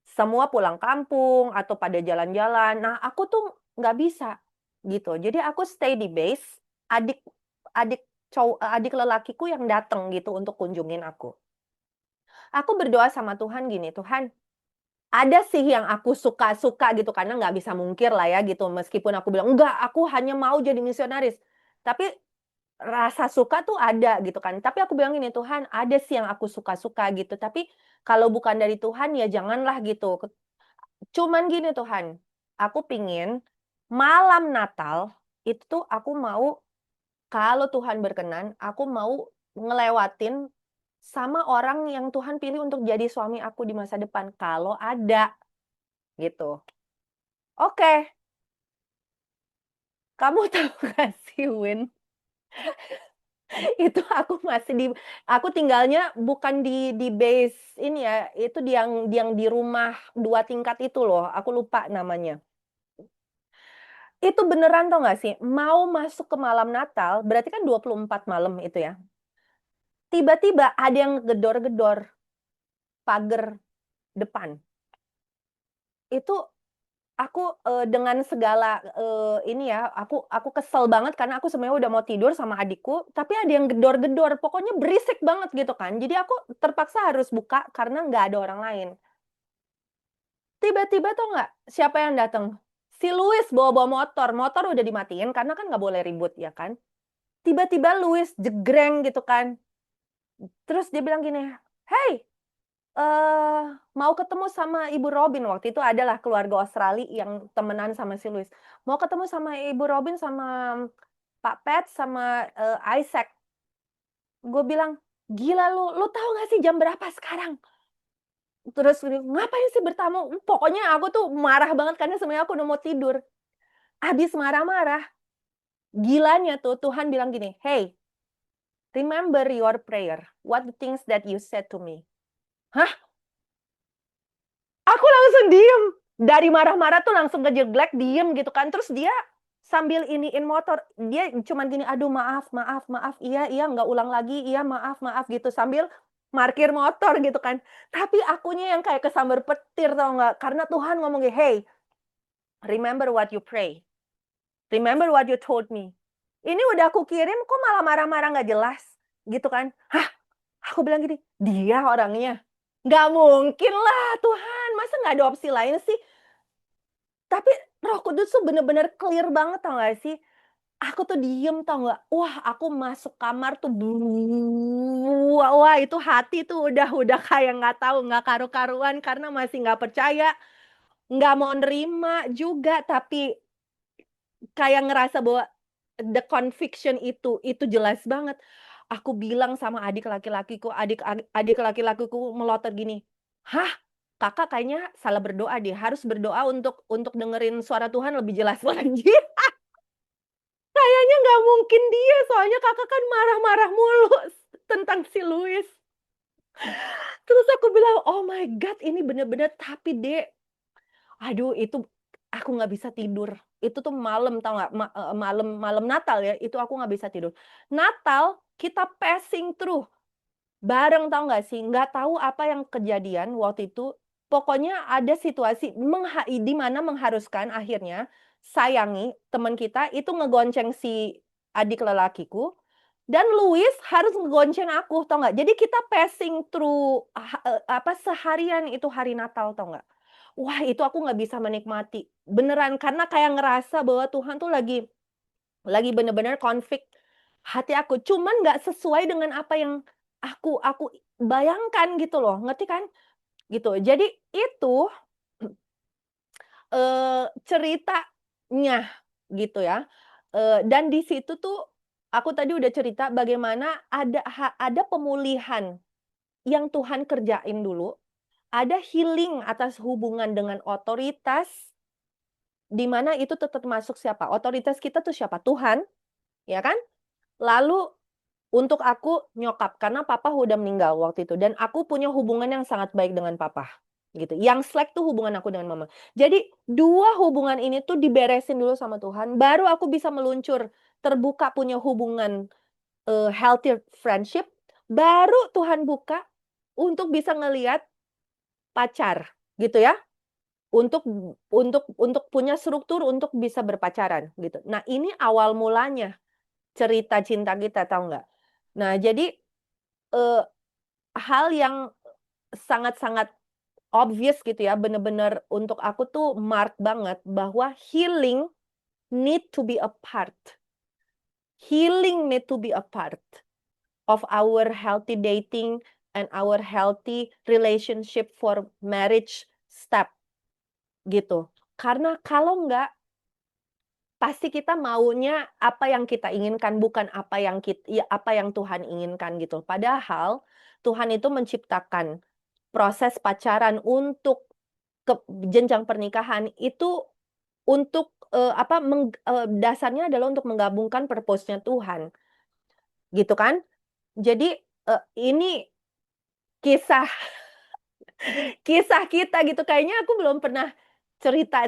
B: Semua pulang kampung atau pada jalan-jalan. Nah, aku tuh nggak bisa gitu. Jadi aku stay di base. Adik adik adik lelakiku yang datang gitu untuk kunjungin aku. Aku berdoa sama Tuhan gini, Tuhan, ada sih yang aku suka-suka gitu karena nggak bisa mungkir lah ya gitu. Meskipun aku bilang enggak, aku hanya mau jadi misionaris. Tapi rasa suka tuh ada gitu kan. Tapi aku bilang gini, Tuhan, ada sih yang aku suka-suka gitu. Tapi kalau bukan dari Tuhan ya janganlah gitu. Cuman gini Tuhan, aku pingin malam Natal itu tuh aku mau, kalau Tuhan berkenan, aku mau ngelewatin sama orang yang Tuhan pilih untuk jadi suami aku di masa depan. Kalau ada gitu. Oke, kamu tahu gak sih Win? Itu aku tinggalnya bukan di base ini ya, itu yang di rumah 2 tingkat itu loh, aku lupa namanya. Itu beneran tau gak sih, mau masuk ke malam Natal, berarti kan 24 malam itu ya. Tiba-tiba ada yang gedor-gedor pagar depan. Itu aku dengan segala ini ya, aku kesel banget karena aku sebenarnya udah mau tidur sama adikku, tapi ada yang gedor-gedor, pokoknya berisik banget gitu kan. Jadi aku terpaksa harus buka karena nggak ada orang lain. Tiba-tiba tuh nggak, siapa yang datang? Si Louis bawa-bawa motor, motor udah dimatiin karena kan nggak boleh ribut ya kan. Tiba-tiba Louis jegreng gitu kan. Terus dia bilang gini, hey, eh mau ketemu sama Ibu Robin. Waktu itu adalah keluarga Australia yang temenan sama si Louis. Mau ketemu sama Ibu Robin sama Pak Pet sama Isaac. Gue bilang, gila lu tahu gak sih jam berapa sekarang? Terus ngapain sih bertamu? Pokoknya aku tuh marah banget karena sebenarnya aku udah mau tidur. Abis marah-marah, gilanya tuh Tuhan bilang gini, hey, remember your prayer. What the things that you said to me? Hah? Aku langsung diem. Dari marah-marah tuh langsung kejeglek, diem gitu kan. Terus dia sambil iniin motor. Dia cuman gini, aduh maaf, maaf, maaf. Iya, iya, nggak ulang lagi. Iya, maaf, maaf gitu. Sambil parkir motor gitu kan. Tapi akunya yang kayak kesambar petir tau nggak. Karena Tuhan ngomong gini, hey, remember what you pray. Remember what you told me. Ini udah aku kirim, kok malah marah-marah nggak jelas. Gitu kan. Hah? Aku bilang gini, dia orangnya. Nggak mungkin lah Tuhan, masa nggak ada opsi lain sih? Tapi Roh Kudus tuh bener-bener clear banget tau gak sih? Aku tuh diem tau gak? Wah aku masuk kamar tuh wah itu hati tuh udah kayak nggak tahu nggak karu-karuan karena masih nggak percaya, nggak mau nerima juga, tapi kayak ngerasa bahwa the conviction itu jelas banget. Aku bilang sama adik laki-lakiku melotot gini, hah? Kakak kayaknya salah berdoa deh. Harus berdoa untuk dengerin suara Tuhan lebih jelas lagi. Kayaknya nggak mungkin dia, soalnya kakak kan marah-marah mulu tentang si Louis. Terus aku bilang, oh my God, ini bener-bener tapi dek, aduh itu aku nggak bisa tidur. Itu tuh malam tau nggak, malam malam Natal ya, itu aku nggak bisa tidur. Natal kita passing through bareng tau nggak sih, nggak tahu apa yang kejadian waktu itu. Pokoknya ada situasi di mana mengharuskan akhirnya sayangi teman kita itu ngegonceng si adik lelakiku. Dan Louis harus ngegonceng aku, tau nggak? Jadi kita passing through apa seharian itu hari Natal, tau nggak? Wah, itu aku nggak bisa menikmati. Beneran, karena kayak ngerasa bahwa Tuhan tuh lagi bener-bener konflik hati aku. Cuman nggak sesuai dengan apa yang aku bayangkan gitu loh, ngerti kan? Gitu. Jadi itu ceritanya gitu ya. Dan di situ tuh aku tadi udah cerita bagaimana ada pemulihan yang Tuhan kerjain dulu, ada healing atas hubungan dengan otoritas, di mana itu tetap masuk siapa? Otoritas kita tuh siapa? Tuhan, ya kan? Lalu untuk aku nyokap karena papa udah meninggal waktu itu dan aku punya hubungan yang sangat baik dengan papa gitu. Yang slack tuh hubungan aku dengan mama. Jadi dua hubungan ini tuh diberesin dulu sama Tuhan, baru aku bisa meluncur terbuka punya hubungan healthy friendship, baru Tuhan buka untuk bisa ngelihat pacar gitu ya. Untuk punya struktur untuk bisa berpacaran gitu. Nah, ini awal mulanya cerita cinta kita tahu nggak? Nah, jadi eh, hal yang sangat-sangat obvious gitu ya, bener-bener untuk aku tuh mark banget bahwa healing need to be a part. Healing need to be a part of our healthy dating and our healthy relationship for marriage step gitu. Karena kalau nggak, pasti kita maunya apa yang kita inginkan, bukan apa yang apa yang Tuhan inginkan gitu. Padahal Tuhan itu menciptakan proses pacaran untuk ke jenjang pernikahan itu untuk apa dasarnya adalah untuk menggabungkan purpose-nya Tuhan, gitu kan? Jadi ini kisah kisah kita gitu. Kayaknya aku belum pernah cerita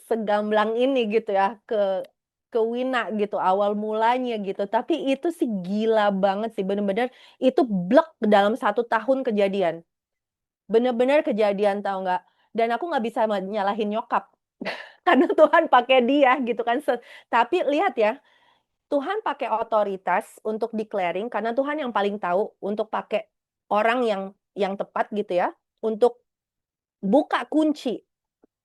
B: segamblang ini gitu ya ke Wina gitu awal mulanya gitu. Tapi itu sih gila banget sih, bener-bener itu blek dalam 1 tahun kejadian. Bener-bener kejadian tahu nggak? Dan aku nggak bisa nyalahin nyokap karena Tuhan pakai dia gitu kan. Tapi lihat ya, Tuhan pakai otoritas untuk declaring karena Tuhan yang paling tahu untuk pakai orang yang tepat gitu ya untuk buka kunci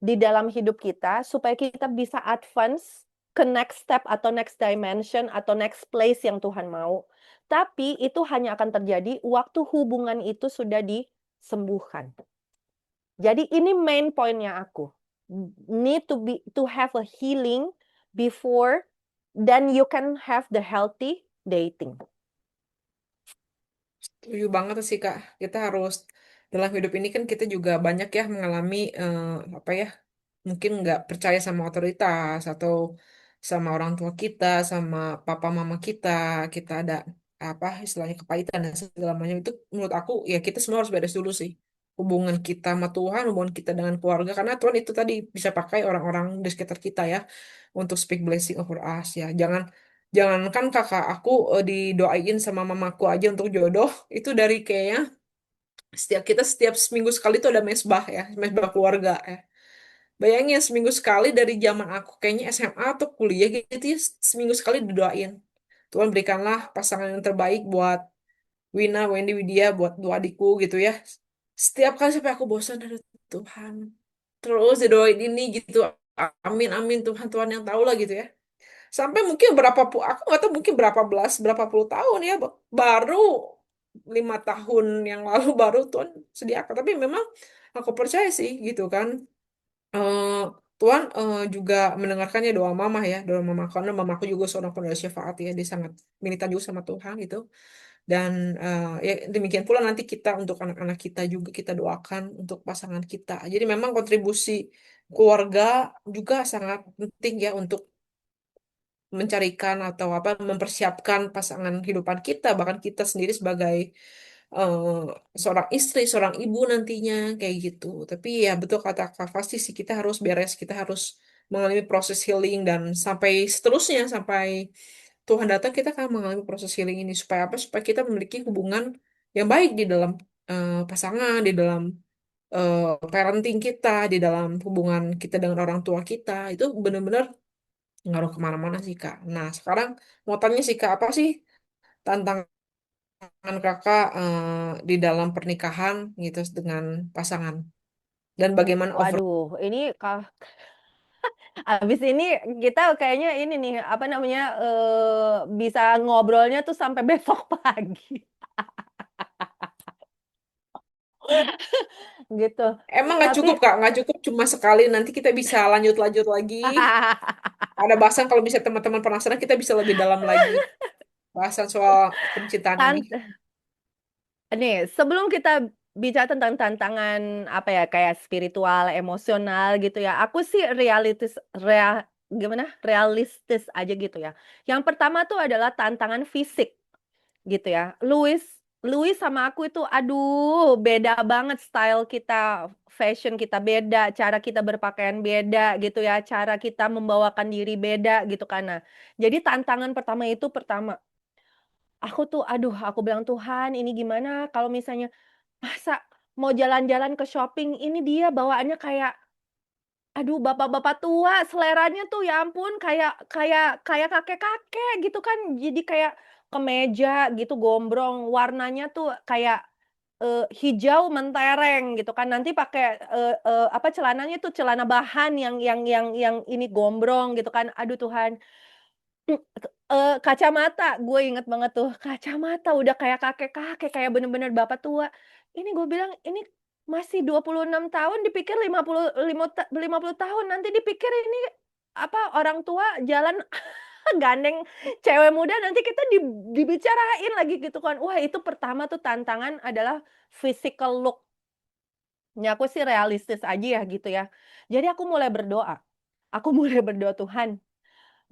B: di dalam hidup kita supaya kita bisa advance ke next step atau next dimension atau next place yang Tuhan mau. Tapi itu hanya akan terjadi waktu hubungan itu sudah disembuhkan. Jadi ini main pointnya aku. Need to have a healing before then you can have the healthy dating.
A: Setuju banget sih Kak. Kita harus dalam hidup ini kan kita juga banyak ya mengalami apa ya mungkin nggak percaya sama otoritas atau sama orang tua kita, sama papa mama kita, kita ada apa istilahnya kepahitan dan segala macam itu menurut aku ya kita semua harus beres dulu sih. Hubungan kita sama Tuhan, hubungan kita dengan keluarga karena Tuhan itu tadi bisa pakai orang-orang di sekitar kita ya untuk speak blessing over us ya. Jangankan kakak aku didoain sama mamaku aja untuk jodoh itu dari kayaknya setiap seminggu sekali tuh ada mesbah ya, mesbah keluarga ya. Bayangin seminggu sekali dari zaman aku kayaknya SMA atau kuliah gitu ya, seminggu sekali didoain. Tuhan berikanlah pasangan yang terbaik buat Wina, Wendy, Widya, buat dua adikku gitu ya. Setiap kali sampai aku bosan, aduh Tuhan. Terus didoain ini gitu. Amin, amin Tuhan, Tuhan yang tahu lah gitu ya. Sampai mungkin aku nggak tahu mungkin berapa puluh tahun ya, baru 5 tahun yang lalu baru Tuhan sediakan. Tapi memang aku percaya sih gitu kan. eh, Tuhan juga mendengarkannya doa mama ya, doa mama karena mamaku juga seorang penulis syafaat ya, dia sangat minta juga sama Tuhan gitu. Dan ya demikian pula nanti kita untuk anak-anak kita juga kita doakan untuk pasangan kita. Jadi memang kontribusi keluarga juga sangat penting ya untuk mencarikan atau apa mempersiapkan pasangan kehidupan kita bahkan kita sendiri sebagai eh, seorang istri seorang ibu nantinya kayak gitu tapi ya betul kata Kak pasti sih kita harus beres kita harus mengalami proses healing dan sampai seterusnya sampai Tuhan datang kita akan mengalami proses healing ini supaya apa supaya kita memiliki hubungan yang baik di dalam pasangan di dalam parenting kita di dalam hubungan kita dengan orang tua kita itu benar-benar ngaruh kemana-mana sih Kak. Nah sekarang mau tanya sih Kak apa sih tantangan kakak di dalam pernikahan gitu dengan pasangan dan bagaimana
B: Waduh, ini abis ini kita kayaknya ini nih, apa namanya, bisa ngobrolnya tuh sampai besok pagi, gitu.
A: emang nggak
B: Tapi
A: cukup kak, nggak cukup cuma sekali. Nanti kita bisa lanjut-lanjut lagi. Ada bahasan kalau bisa teman-teman penasaran kita bisa lebih dalam lagi bahasan soal percintaan ini.
B: tan nih, sebelum kita bicara tentang tantangan, apa ya, kayak spiritual, emosional gitu ya, aku sih realistis aja gitu ya. Yang pertama tuh adalah tantangan fisik. Gitu ya. Louis Louis sama aku itu aduh beda banget style kita, fashion kita beda, cara kita berpakaian beda gitu ya, cara kita membawakan diri beda gitu kan. Nah, jadi tantangan pertama itu pertama, aku tuh aduh aku bilang, "Tuhan ini gimana kalau misalnya masa mau jalan-jalan ke shopping ini dia bawaannya kayak aduh, bapak-bapak tua seleranya tuh ya ampun kayak kayak kayak kakek-kakek gitu kan. Jadi kayak kemeja gitu gombrong, warnanya tuh kayak, hijau mentereng gitu kan. Nanti pakai, apa, celananya tuh celana bahan yang ini gombrong gitu kan. Aduh Tuhan, kacamata, gue inget banget tuh, kacamata udah kayak kakek-kakek, kayak bener-bener bapak tua. Ini gue bilang, "Ini masih 26 tahun dipikir 50 tahun, nanti dipikir ini, apa, orang tua jalan gandeng cewek muda, nanti kita dibicarain lagi," gitu kan. Wah, itu pertama tuh tantangan adalah physical look. Ya aku sih realistis aja ya gitu ya. Jadi aku mulai berdoa, aku mulai berdoa, "Tuhan,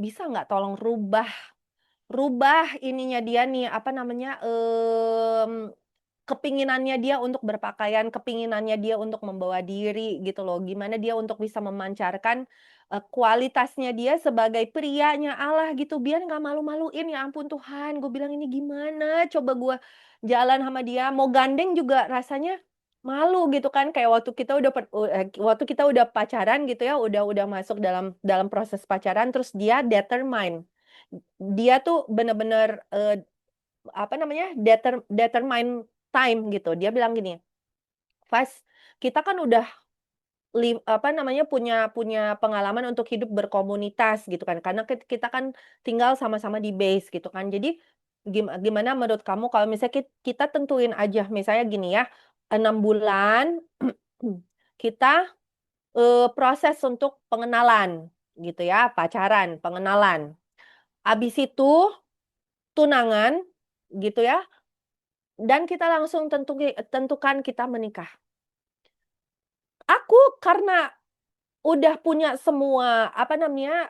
B: bisa nggak tolong rubah Rubah ininya dia nih, apa namanya, kepinginannya dia untuk berpakaian, kepinginannya dia untuk membawa diri gitu loh. Gimana dia untuk bisa memancarkan, kualitasnya dia sebagai prianya Allah gitu, biar nggak malu-maluin. Ya ampun Tuhan, gue bilang, "Ini gimana coba gue jalan sama dia, mau gandeng juga rasanya malu," gitu kan. Kayak waktu kita udah pacaran gitu ya, udah masuk dalam dalam proses pacaran, terus dia determine. Dia tuh bener-bener, apa namanya, determine time gitu. Dia bilang gini, "Vas, kita kan udah apa namanya, punya punya pengalaman untuk hidup berkomunitas," gitu kan, karena kita kan tinggal sama-sama di base gitu kan. Jadi, gimana menurut kamu kalau misalnya kita tentuin aja, misalnya gini ya, 6 bulan kita, proses untuk pengenalan gitu ya, pacaran, pengenalan. Habis itu tunangan, gitu ya, dan kita langsung tentukan kita menikah. Aku karena udah punya semua, apa namanya,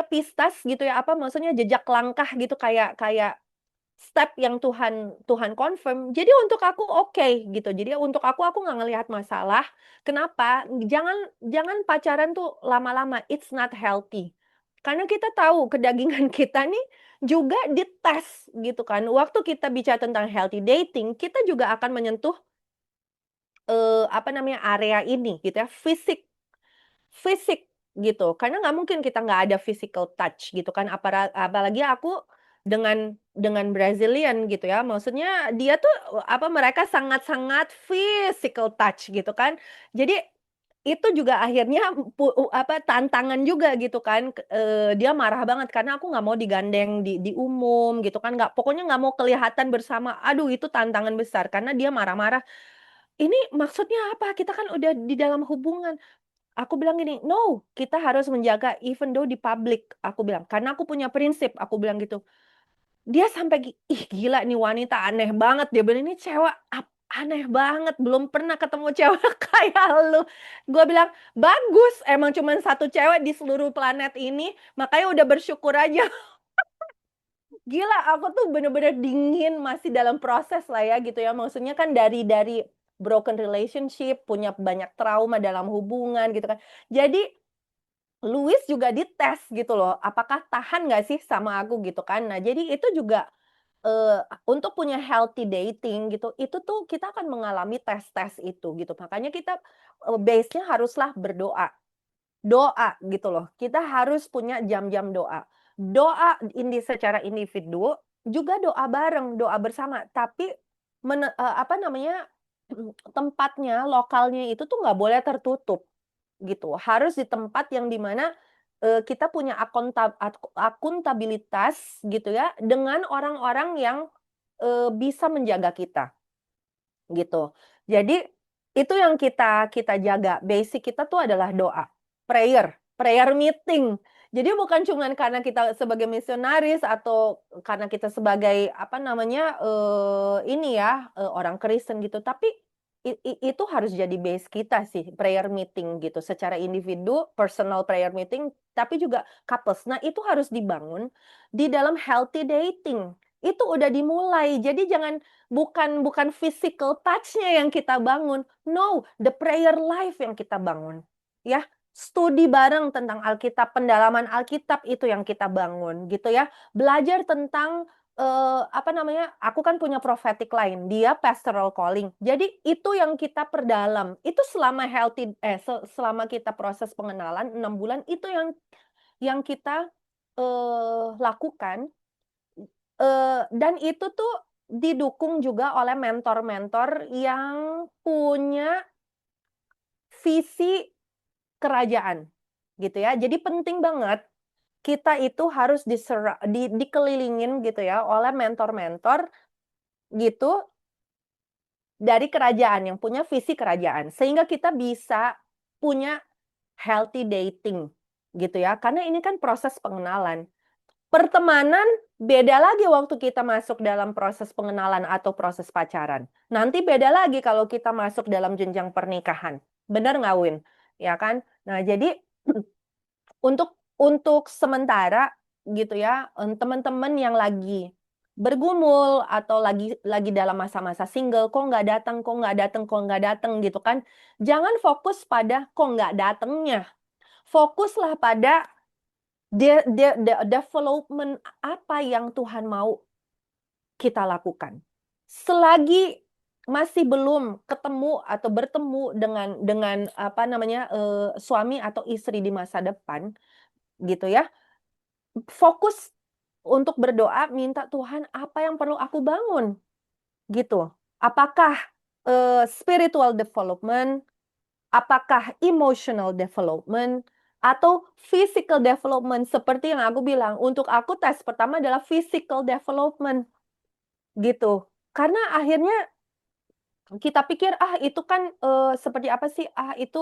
B: pistas gitu ya, apa maksudnya jejak langkah gitu, kayak kayak step yang Tuhan Tuhan confirm, jadi untuk aku oke gitu. Jadi untuk aku nggak ngelihat masalah. Kenapa? Jangan jangan pacaran tuh lama-lama, it's not healthy. Karena kita tahu kedagingan kita nih juga dites gitu kan. Waktu kita bicara tentang healthy dating, kita juga akan menyentuh, apa namanya, area ini gitu ya, fisik. Fisik, gitu. Karena nggak mungkin kita nggak ada physical touch gitu kan, apalagi aku dengan Brazilian gitu ya, maksudnya dia tuh, apa, mereka sangat-sangat physical touch gitu kan. Jadi, itu juga akhirnya apa, tantangan juga gitu kan, dia marah banget karena aku nggak mau digandeng di umum gitu kan, pokoknya nggak mau kelihatan bersama, aduh itu tantangan besar karena dia marah-marah, "Ini maksudnya apa? Kita kan udah di dalam hubungan." Aku bilang gini, "No, kita harus menjaga even though di public," aku bilang, "karena aku punya prinsip," aku bilang gitu. Dia sampai "Ih gila nih wanita aneh banget," dia bilang, "ini cewek aneh banget, belum pernah ketemu cewek kayak lu." Gua bilang, "Bagus, emang cuman satu cewek di seluruh planet ini, makanya udah bersyukur aja." Gila, aku tuh bener-bener dingin, masih dalam proses lah ya gitu ya, maksudnya kan dari broken relationship, punya banyak trauma dalam hubungan gitu kan. Jadi Louis juga dites gitu loh, apakah tahan nggak sih sama aku gitu kan. Nah jadi itu juga, untuk punya healthy dating gitu, itu tuh kita akan mengalami tes-tes itu gitu. Makanya kita, base-nya haruslah berdoa, doa gitu loh. Kita harus punya jam-jam doa. doa secara individu, juga doa bareng, doa bersama. Tapi apa namanya, tempatnya, lokalnya itu tuh nggak boleh tertutup gitu. Harus di tempat yang dimana kita punya akuntabilitas gitu ya dengan orang-orang yang bisa menjaga kita gitu. Jadi itu yang kita kita jaga. Basic kita tuh adalah doa, prayer meeting. Jadi bukan cuman karena kita sebagai misionaris atau karena kita sebagai apa namanya ini ya orang Kristen gitu, tapi itu harus jadi base kita sih prayer meeting gitu. Secara individu, personal prayer meeting, tapi juga couples. Nah itu harus dibangun di dalam healthy dating. Itu udah dimulai. Jadi jangan bukan physical touch-nya yang kita bangun. No, the prayer life yang kita bangun. Ya, studi bareng tentang Alkitab, pendalaman Alkitab itu yang kita bangun gitu ya. Belajar tentang apa namanya? Aku kan punya prophetic line, dia pastoral calling. Jadi itu yang kita perdalam. Itu selama selama kita proses pengenalan 6 bulan itu yang kita lakukan. Dan itu tuh didukung juga oleh mentor-mentor yang punya visi kerajaan, gitu ya. Jadi penting banget kita itu harus dikelilingin gitu ya oleh mentor-mentor gitu dari kerajaan yang punya visi kerajaan sehingga kita bisa punya healthy dating gitu ya. Karena ini kan proses pengenalan. Pertemanan beda lagi waktu kita masuk dalam proses pengenalan atau proses pacaran. Nanti beda lagi kalau kita masuk dalam jenjang pernikahan. Benar nggak, Win? Ya kan? Nah, jadi untuk sementara gitu ya, teman-teman yang lagi bergumul atau lagi dalam masa-masa single, kok nggak datang, kok nggak datang, kok nggak datang gitu kan? Jangan fokus pada kok nggak datangnya. Fokuslah pada development apa yang Tuhan mau kita lakukan. Selagi masih belum ketemu atau bertemu dengan apa namanya suami atau istri di masa depan, gitu ya. Fokus untuk berdoa, minta Tuhan apa yang perlu aku bangun, gitu. Apakah spiritual development, apakah emotional development, atau physical development seperti yang aku bilang, untuk aku tes pertama adalah physical development, gitu. Karena akhirnya kita pikir, ah itu kan seperti apa sih, ah itu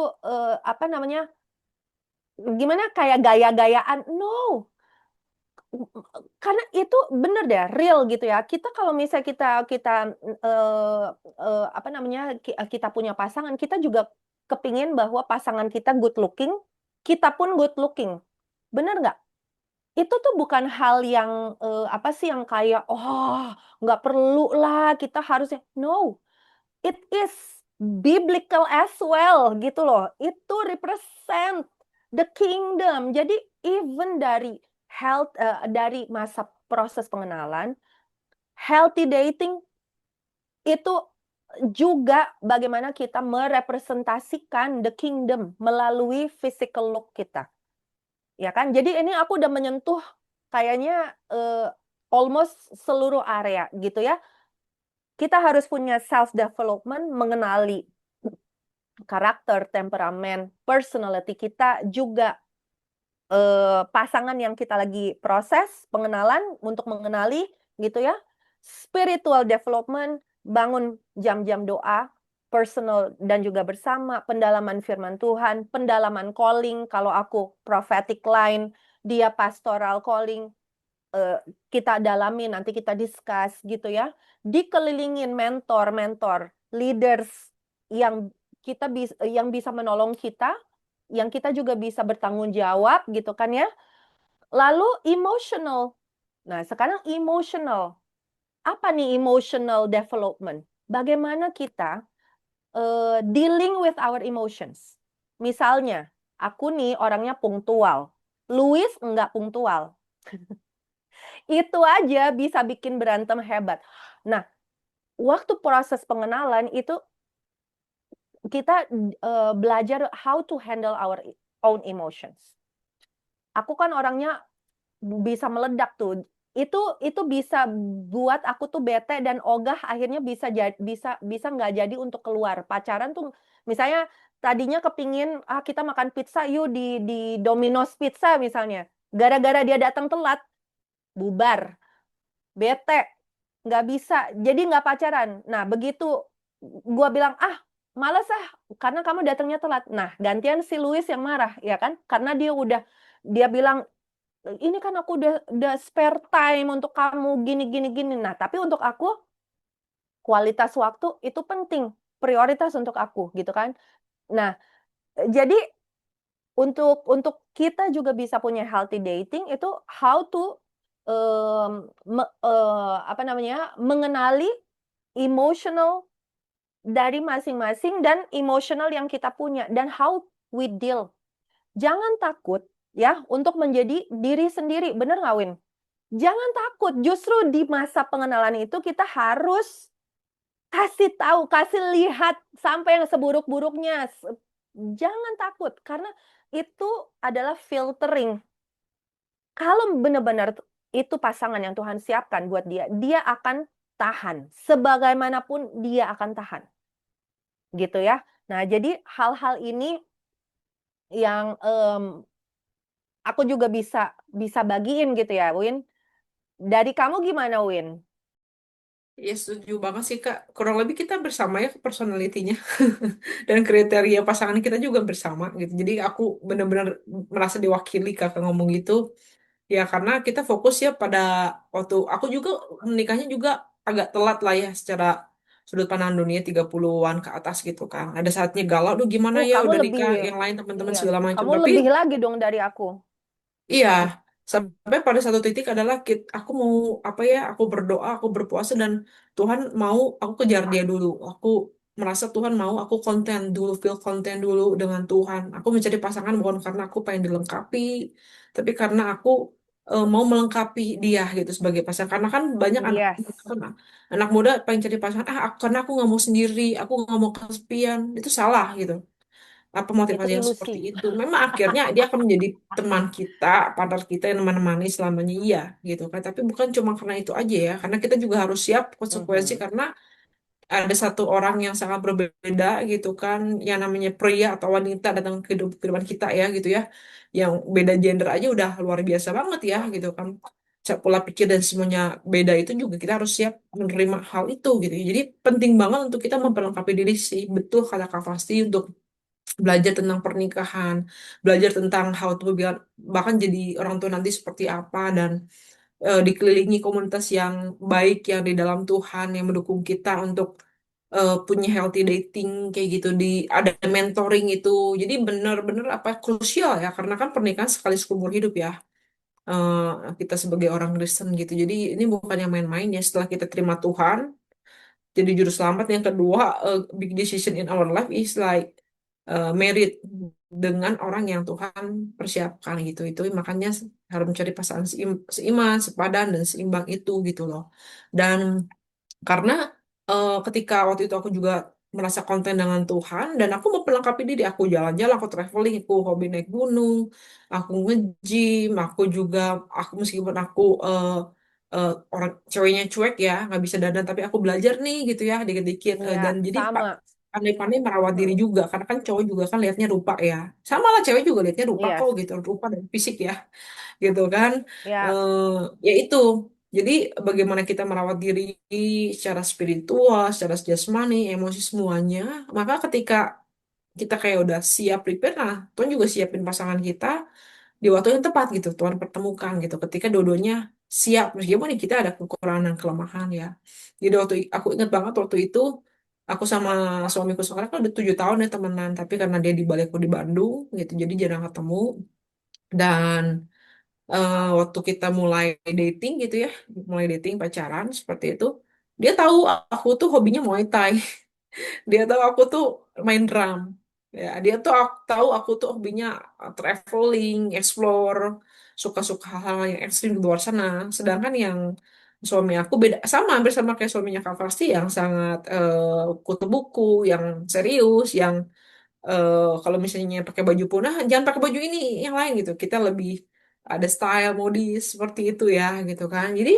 B: apa namanya, gimana kayak gaya-gayaan. No, karena itu bener deh, real gitu ya. Kita kalau misalnya kita kita apa namanya, kita punya pasangan, kita juga kepingin bahwa pasangan kita good looking, kita pun good looking. Bener nggak? Itu tuh bukan hal yang, apa sih, yang kayak, "Oh, nggak perlu lah, kita harusnya." No, it is biblical as well, gitu loh. Itu represent the kingdom. Jadi even dari masa proses pengenalan, healthy dating itu juga bagaimana kita merepresentasikan the kingdom melalui physical look kita. Ya kan? Jadi ini aku udah menyentuh kayaknya, almost seluruh area gitu ya. Kita harus punya self development, mengenali karakter, temperamen, personality kita juga, pasangan yang kita lagi proses pengenalan untuk mengenali gitu ya. Spiritual development, bangun jam-jam doa, personal dan juga bersama, pendalaman firman Tuhan, pendalaman calling, kalau aku prophetic line, dia pastoral calling, kita dalami, nanti kita discuss gitu ya. Dikelilingin mentor-mentor, leaders yang yang bisa menolong kita, yang kita juga bisa bertanggung jawab gitu kan ya. Lalu emotional. Nah, sekarang emotional. Apa nih emotional development? Bagaimana kita dealing with our emotions. Misalnya, aku nih orangnya punktual. Louis enggak punktual. Itu aja bisa bikin berantem hebat. Nah, waktu proses pengenalan itu kita belajar how to handle our own emotions. Aku kan orangnya bisa meledak tuh. Itu bisa buat aku tuh bete dan ogah, akhirnya bisa nggak jadi untuk keluar. Pacaran tuh misalnya tadinya kepingin kita makan pizza yuk di Domino's Pizza misalnya. Gara-gara dia datang telat, bubar, bete, nggak bisa, jadi nggak pacaran. Nah, begitu gua bilang, males karena kamu datangnya telat. Nah, gantian si Louis yang marah, ya kan? Karena dia bilang, ini kan aku udah spare time untuk kamu gini gini gini. Nah, tapi untuk aku kualitas waktu itu penting, prioritas untuk aku gitu kan. Nah, jadi untuk kita juga bisa punya healthy dating itu how to apa namanya, mengenali emotional dari masing-masing dan emotional yang kita punya dan how we deal. Jangan takut ya untuk menjadi diri sendiri, bener nggak Win? Jangan takut, justru di masa pengenalan itu kita harus kasih tahu, kasih lihat sampai yang seburuk-buruknya. Jangan takut, karena itu adalah filtering. Kalau benar-benar itu pasangan yang Tuhan siapkan buat dia, dia akan tahan. Sebagaimanapun dia akan tahan. Gitu ya. Nah, jadi hal-hal ini yang aku juga bisa bisa bagiin gitu ya, Win. Dari kamu gimana, Win?
A: Ya setuju banget sih Kak. Kurang lebih kita bersama ya personalitinya dan kriteria pasangan kita juga bersama gitu. Jadi aku benar-benar merasa diwakili Kakak ngomong gitu. Ya karena kita fokus ya pada waktu aku juga menikahnya juga agak telat lah ya secara sudut pandang dunia 30-an ke atas gitu kan. Ada saatnya galau, duh gimana ya
B: Kamu
A: udah
B: lebih,
A: nikah yang lain teman-teman
B: iya,
A: segala macam.
B: kamu
A: Tapi
B: lebih lagi dong dari aku.
A: iya,
B: Hmm.
A: sampai pada satu titik adalah aku mau apa ya, aku berdoa, aku berpuasa dan Tuhan mau aku kejar dia dulu. Aku merasa Tuhan mau aku konten dulu, feel konten dulu dengan Tuhan. Aku mencari pasangan bukan karena aku pengen dilengkapi, tapi karena aku mau melengkapi dia gitu sebagai pasangan. Karena kan banyak anak
B: Yes,
A: kan, anak muda pengen cari pasangan, karena aku nggak mau sendiri, aku nggak mau kesepian. Itu salah gitu apa
B: itu
A: motivasi yang
B: ilusi.
A: seperti itu. Memang akhirnya dia akan menjadi teman kita, partner kita yang menemani selamanya iya gitu kan. Tapi bukan cuma karena itu aja ya, karena kita juga harus siap konsekuensi
B: Mhm.
A: karena ada satu orang yang sangat berbeda gitu kan, yang namanya pria atau wanita datang ke kehidupan kita ya gitu ya, yang beda gender aja udah luar biasa banget ya gitu kan. Pola pikir dan semuanya beda itu juga kita harus siap menerima hal itu gitu. Jadi penting banget untuk kita memperlengkapi diri sih. Betul kata Kak Fasti untuk belajar tentang pernikahan, belajar tentang how to bahkan jadi orang tua nanti seperti apa dan dikelilingi komunitas yang baik yang di dalam Tuhan yang mendukung kita untuk punya healthy dating kayak gitu di ada mentoring itu. Jadi benar-benar apa krusial ya karena kan pernikahan sekali seumur hidup ya. Kita sebagai orang Kristen gitu. Jadi ini bukan yang main-main ya setelah kita terima Tuhan jadi juru selamat yang kedua big decision in our life is like married dengan orang yang Tuhan persiapkan gitu itu makanya harus mencari pasangan seiman sepadan dan seimbang itu gitu loh dan karena ketika waktu itu aku juga merasa konten dengan Tuhan dan aku memperlengkapi diri aku jalan-jalan aku traveling aku hobi naik gunung aku nge-gym aku juga aku meskipun aku orang ceweknya cuek ya nggak bisa dandan tapi aku belajar nih gitu ya dikit-dikit dan
B: Ya,
A: jadi Pak
B: sama.
A: pandai-pandai merawat diri
B: Mm.
A: juga karena kan cowok juga kan lihatnya rupa ya sama lah cewek juga lihatnya rupa kok
B: Yes,
A: gitu rupa dan fisik ya gitu kan.
B: ya,
A: Eh, Ya itu. Jadi bagaimana kita merawat diri secara spiritual, secara jasmani, emosi semuanya. Maka ketika kita kayak udah siap prepare, nah Tuhan juga siapin pasangan kita di waktu yang tepat gitu. Tuhan pertemukan gitu. Ketika dua-duanya siap, meskipun nih kita ada kekurangan dan kelemahan ya. Jadi aku ingat banget waktu itu aku sama suamiku sekarang kan udah 7 tahun ya temenan, tapi karena dia di Bali aku di Bandung gitu, jadi jarang ketemu. Dan waktu kita mulai dating gitu ya, mulai dating pacaran seperti itu, dia tahu aku tuh hobinya Muay Thai, dia tahu aku tuh main drum, ya dia tuh tahu aku tuh hobinya traveling, explore, suka-suka hal-hal yang ekstrim di luar sana. Sedangkan yang suami aku beda, sama hampir sama kayak suaminya Kak Fasti yang sangat kutu buku, yang serius, yang kalau misalnya pakai baju punah, jangan pakai baju ini, yang lain gitu. Kita lebih ada style modis seperti itu ya gitu kan. Jadi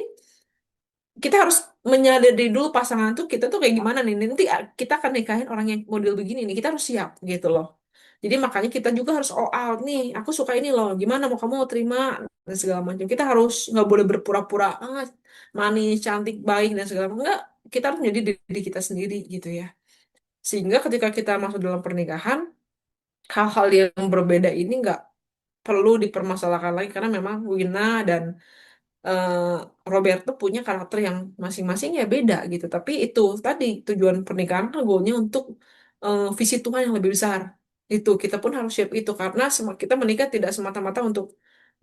A: kita harus menyadari dulu pasangan tuh kita tuh kayak gimana nih. Nanti kita akan nikahin orang yang model begini nih. Kita harus siap gitu loh. Jadi makanya kita juga harus all out nih. Aku suka ini loh. Gimana mau kamu mau terima dan segala macam. Kita harus nggak boleh berpura-pura manis, cantik, baik dan segala macam. Enggak. Kita harus menjadi diri kita sendiri gitu ya. Sehingga ketika kita masuk dalam pernikahan, hal-hal yang berbeda ini nggak perlu dipermasalahkan lagi karena memang Wina dan eh, Roberto punya karakter yang masing-masing ya beda gitu. Tapi itu tadi tujuan pernikahan kan goalnya untuk visi Tuhan yang lebih besar. Itu kita pun harus siap itu karena kita menikah tidak semata-mata untuk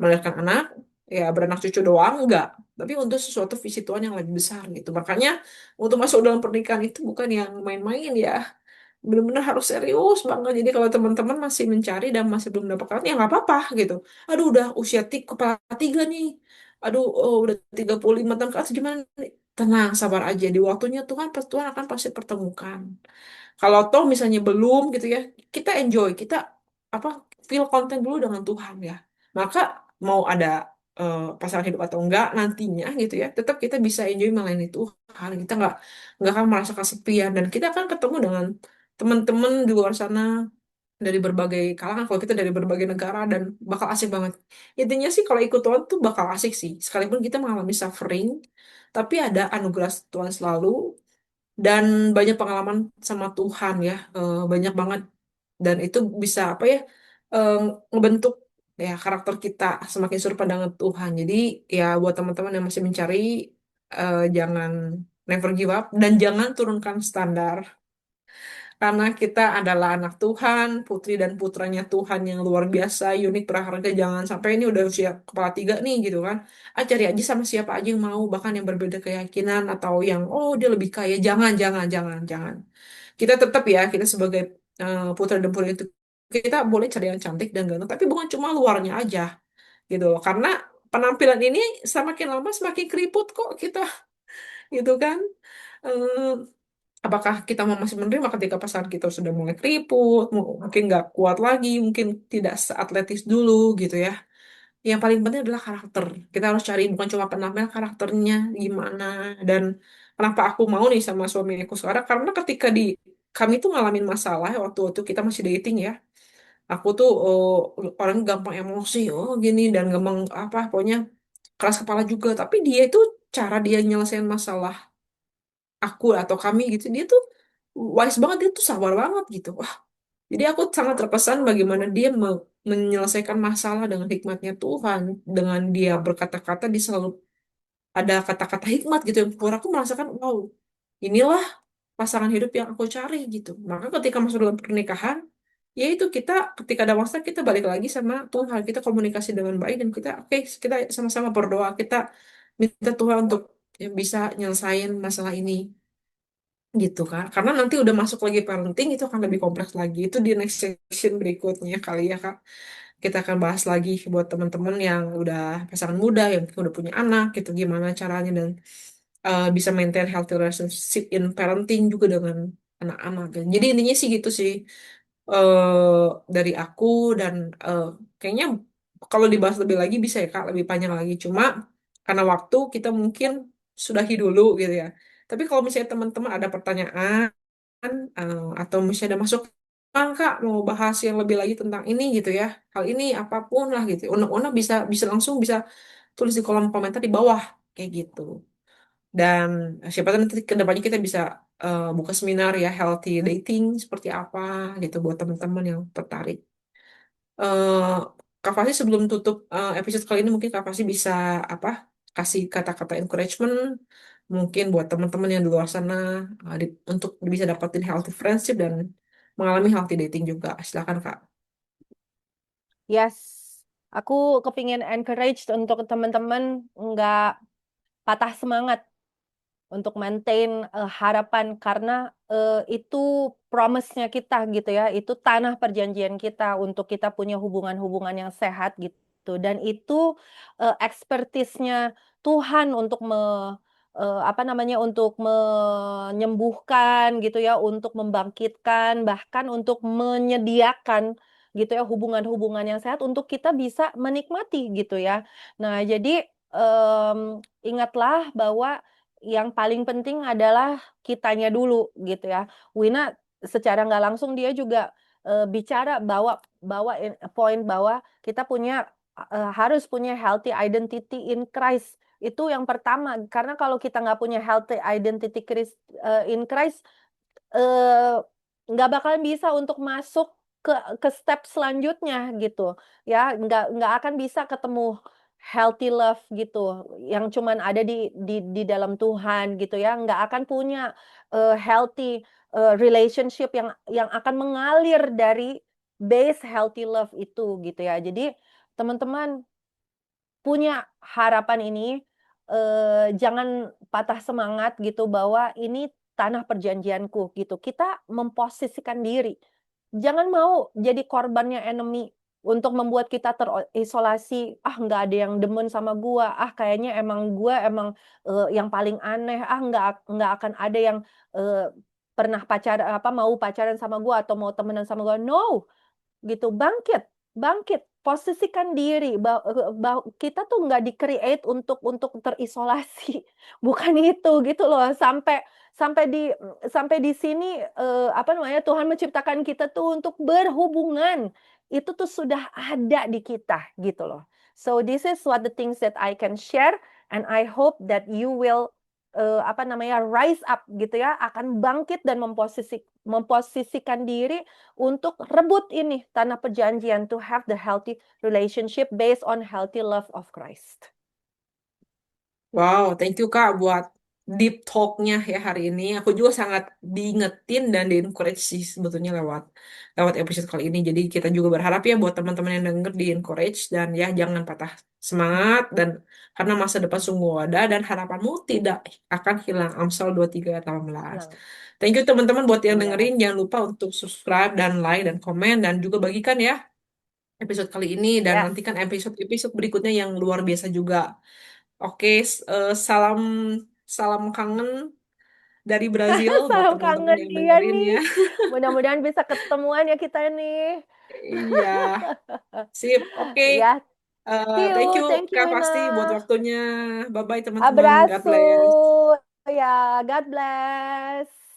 A: melahirkan anak, ya beranak cucu doang enggak, tapi untuk sesuatu visi Tuhan yang lebih besar gitu. Makanya untuk masuk dalam pernikahan itu bukan yang main-main ya, benar-benar harus serius banget. Jadi kalau teman-teman masih mencari dan masih belum mendapatkan, ya nggak apa-apa gitu. Aduh, udah usia kepala tiga nih. Aduh, oh, udah 35 tahun ke atas gimana nih? Tenang, sabar aja. Di waktunya Tuhan akan pasti pertemukan. Kalau toh misalnya belum gitu ya, kita enjoy, kita apa feel content dulu dengan Tuhan ya. Maka mau ada pasangan hidup atau enggak nantinya gitu ya, tetap kita bisa enjoy melayani Tuhan. Kita nggak akan merasa kesepian dan kita akan ketemu dengan teman-teman di luar sana dari berbagai kalangan. Kalau kita dari berbagai negara dan bakal asik banget. Intinya sih kalau ikut Tuhan tuh bakal asik sih. Sekalipun kita mengalami suffering, tapi ada anugerah Tuhan selalu dan banyak pengalaman sama Tuhan ya, banyak banget dan itu bisa apa ya, eh, ngebentuk ya karakter kita semakin serupa dengan Tuhan. Jadi ya buat teman-teman yang masih mencari, jangan never give up dan jangan turunkan standar karena kita adalah anak Tuhan, putri dan putranya Tuhan yang luar biasa, unik, berharga. Jangan sampai ini udah usia kepala tiga nih gitu kan. Ah, cari aja sama siapa aja yang mau, bahkan yang berbeda keyakinan atau yang oh dia lebih kaya. Jangan, jangan, jangan, jangan. Kita tetap ya, kita sebagai putra dan putri itu kita boleh cari yang cantik dan ganteng, tapi bukan cuma luarnya aja gitu loh. Karena penampilan ini semakin lama semakin keriput kok kita gitu kan. Eh, Apakah kita mau masih menerima ketika pasangan kita sudah mulai keriput, mungkin nggak kuat lagi, mungkin tidak seatletis dulu gitu ya. Yang paling penting adalah karakter. Kita harus cari bukan cuma penampilan, karakternya gimana. Dan kenapa aku mau nih sama suami aku sekarang, karena ketika kami tuh ngalamin masalah ya, waktu waktu kita masih dating ya. Aku tuh orang gampang emosi, oh gini dan gampang apa, pokoknya keras kepala juga. Tapi dia itu cara dia nyelesain masalah aku atau kami gitu, dia tuh wise banget, dia tuh sabar banget gitu. Wah, jadi aku sangat terkesan bagaimana dia menyelesaikan masalah dengan hikmatnya Tuhan, dengan dia berkata-kata dia selalu ada kata-kata hikmat gitu yang keluar. Aku merasakan wow, inilah pasangan hidup yang aku cari gitu. Maka ketika masuk dalam pernikahan, ya itu kita ketika ada masalah kita balik lagi sama Tuhan, kita komunikasi dengan baik dan kita oke, kita sama-sama berdoa, kita minta Tuhan untuk yang bisa nyelesain masalah ini gitu kan. Karena nanti udah masuk lagi parenting itu akan lebih kompleks lagi. Itu di next section berikutnya kali ya Kak. Kita akan bahas lagi buat teman-teman yang udah pasangan muda, yang udah punya anak gitu, gimana caranya dan bisa maintain healthy relationship in parenting juga dengan anak-anak. Jadi intinya sih gitu sih, dari aku dan kayaknya kalau dibahas lebih lagi bisa ya Kak, lebih panjang lagi. Cuma karena waktu kita mungkin sudahi dulu gitu ya. Tapi kalau misalnya teman-teman ada pertanyaan atau misalnya ada masuk Kak mau bahas yang lebih lagi tentang ini gitu ya. Hal ini apapun lah gitu. Unek-unek bisa bisa langsung bisa tulis di kolom komentar di bawah kayak gitu. Dan siapa tahu nanti ke depannya kita bisa buka seminar ya healthy dating seperti apa gitu buat teman-teman yang tertarik. eh Kak Fasi sebelum tutup episode kali ini mungkin Kak Fasi bisa apa kasih kata-kata encouragement mungkin buat teman-teman yang di luar sana, untuk bisa dapetin healthy friendship dan mengalami healthy dating juga. Silakan Kak.
B: Yes, aku kepingin encourage untuk teman-teman nggak patah semangat untuk maintain harapan karena itu promise-nya kita gitu ya, itu tanah perjanjian kita untuk kita punya hubungan-hubungan yang sehat gitu dan itu expertise-nya Tuhan untuk apa namanya untuk menyembuhkan gitu ya, untuk membangkitkan bahkan untuk menyediakan gitu ya, hubungan-hubungan yang sehat untuk kita bisa menikmati gitu ya. Nah, jadi em, ingatlah bahwa yang paling penting adalah kitanya dulu gitu ya. Wina secara nggak langsung dia juga bicara bawa bawa poin bahwa kita harus punya healthy identity in Christ. Itu yang pertama, karena kalau kita nggak punya healthy identity in Christ, eh, nggak bakalan bisa untuk masuk ke ke step selanjutnya gitu ya, nggak akan bisa ketemu healthy love gitu yang cuman ada di dalam Tuhan gitu ya, nggak akan punya healthy relationship yang akan mengalir dari base healthy love itu gitu ya. Jadi teman-teman punya harapan ini, jangan patah semangat gitu bahwa ini tanah perjanjianku gitu. Kita memposisikan diri. Jangan mau jadi korbannya enemy untuk membuat kita terisolasi. Ah, nggak ada yang demen sama gua. Ah, kayaknya emang gua emang yang paling aneh. Ah, nggak akan ada yang eh, pernah mau pacaran sama gua atau mau temenan sama gua. No, gitu. Bangkit, bangkit, posisikan diri. Kita tuh nggak di-create untuk terisolasi, bukan itu gitu loh. Sampai di sini, apa namanya, Tuhan menciptakan kita tuh untuk berhubungan. Itu tuh sudah ada di kita gitu loh. So this is what the things that I can share, and I hope that you will apa namanya, rise up gitu ya, akan bangkit dan memposisikan diri untuk rebut ini tanah perjanjian, to have the healthy relationship based on healthy love of Christ.
A: Wow, thank you Kak buat deep talk-nya ya hari ini. Aku juga sangat diingetin dan di-encourage sih sebetulnya lewat lewat episode kali ini. Jadi kita juga berharap ya buat teman-teman yang denger di-encourage dan ya jangan patah semangat dan karena masa depan sungguh ada dan harapanmu tidak akan hilang. Amsal 23:18.
B: Nah,
A: Thank you teman-teman buat yang
B: iya,
A: dengerin. Jangan lupa untuk subscribe dan like dan komen dan juga bagikan ya episode kali ini dan
B: yes.
A: nantikan episode-episode berikutnya yang luar biasa juga. Oke, salam salam kangen dari Brazil buat
B: Salam
A: teman-teman
B: kangen
A: yang
B: dia
A: dengerin
B: nih.
A: ya.
B: Mudah-mudahan bisa ketemuan ya kita nih.
A: Iya, sip. Oke.
B: Ya, see
A: Thank you
B: you. Thank you,
A: Kak Pasti buat
B: Ina.
A: waktunya. Bye-bye teman-teman. God bless.
B: Abraço. Ya, God bless.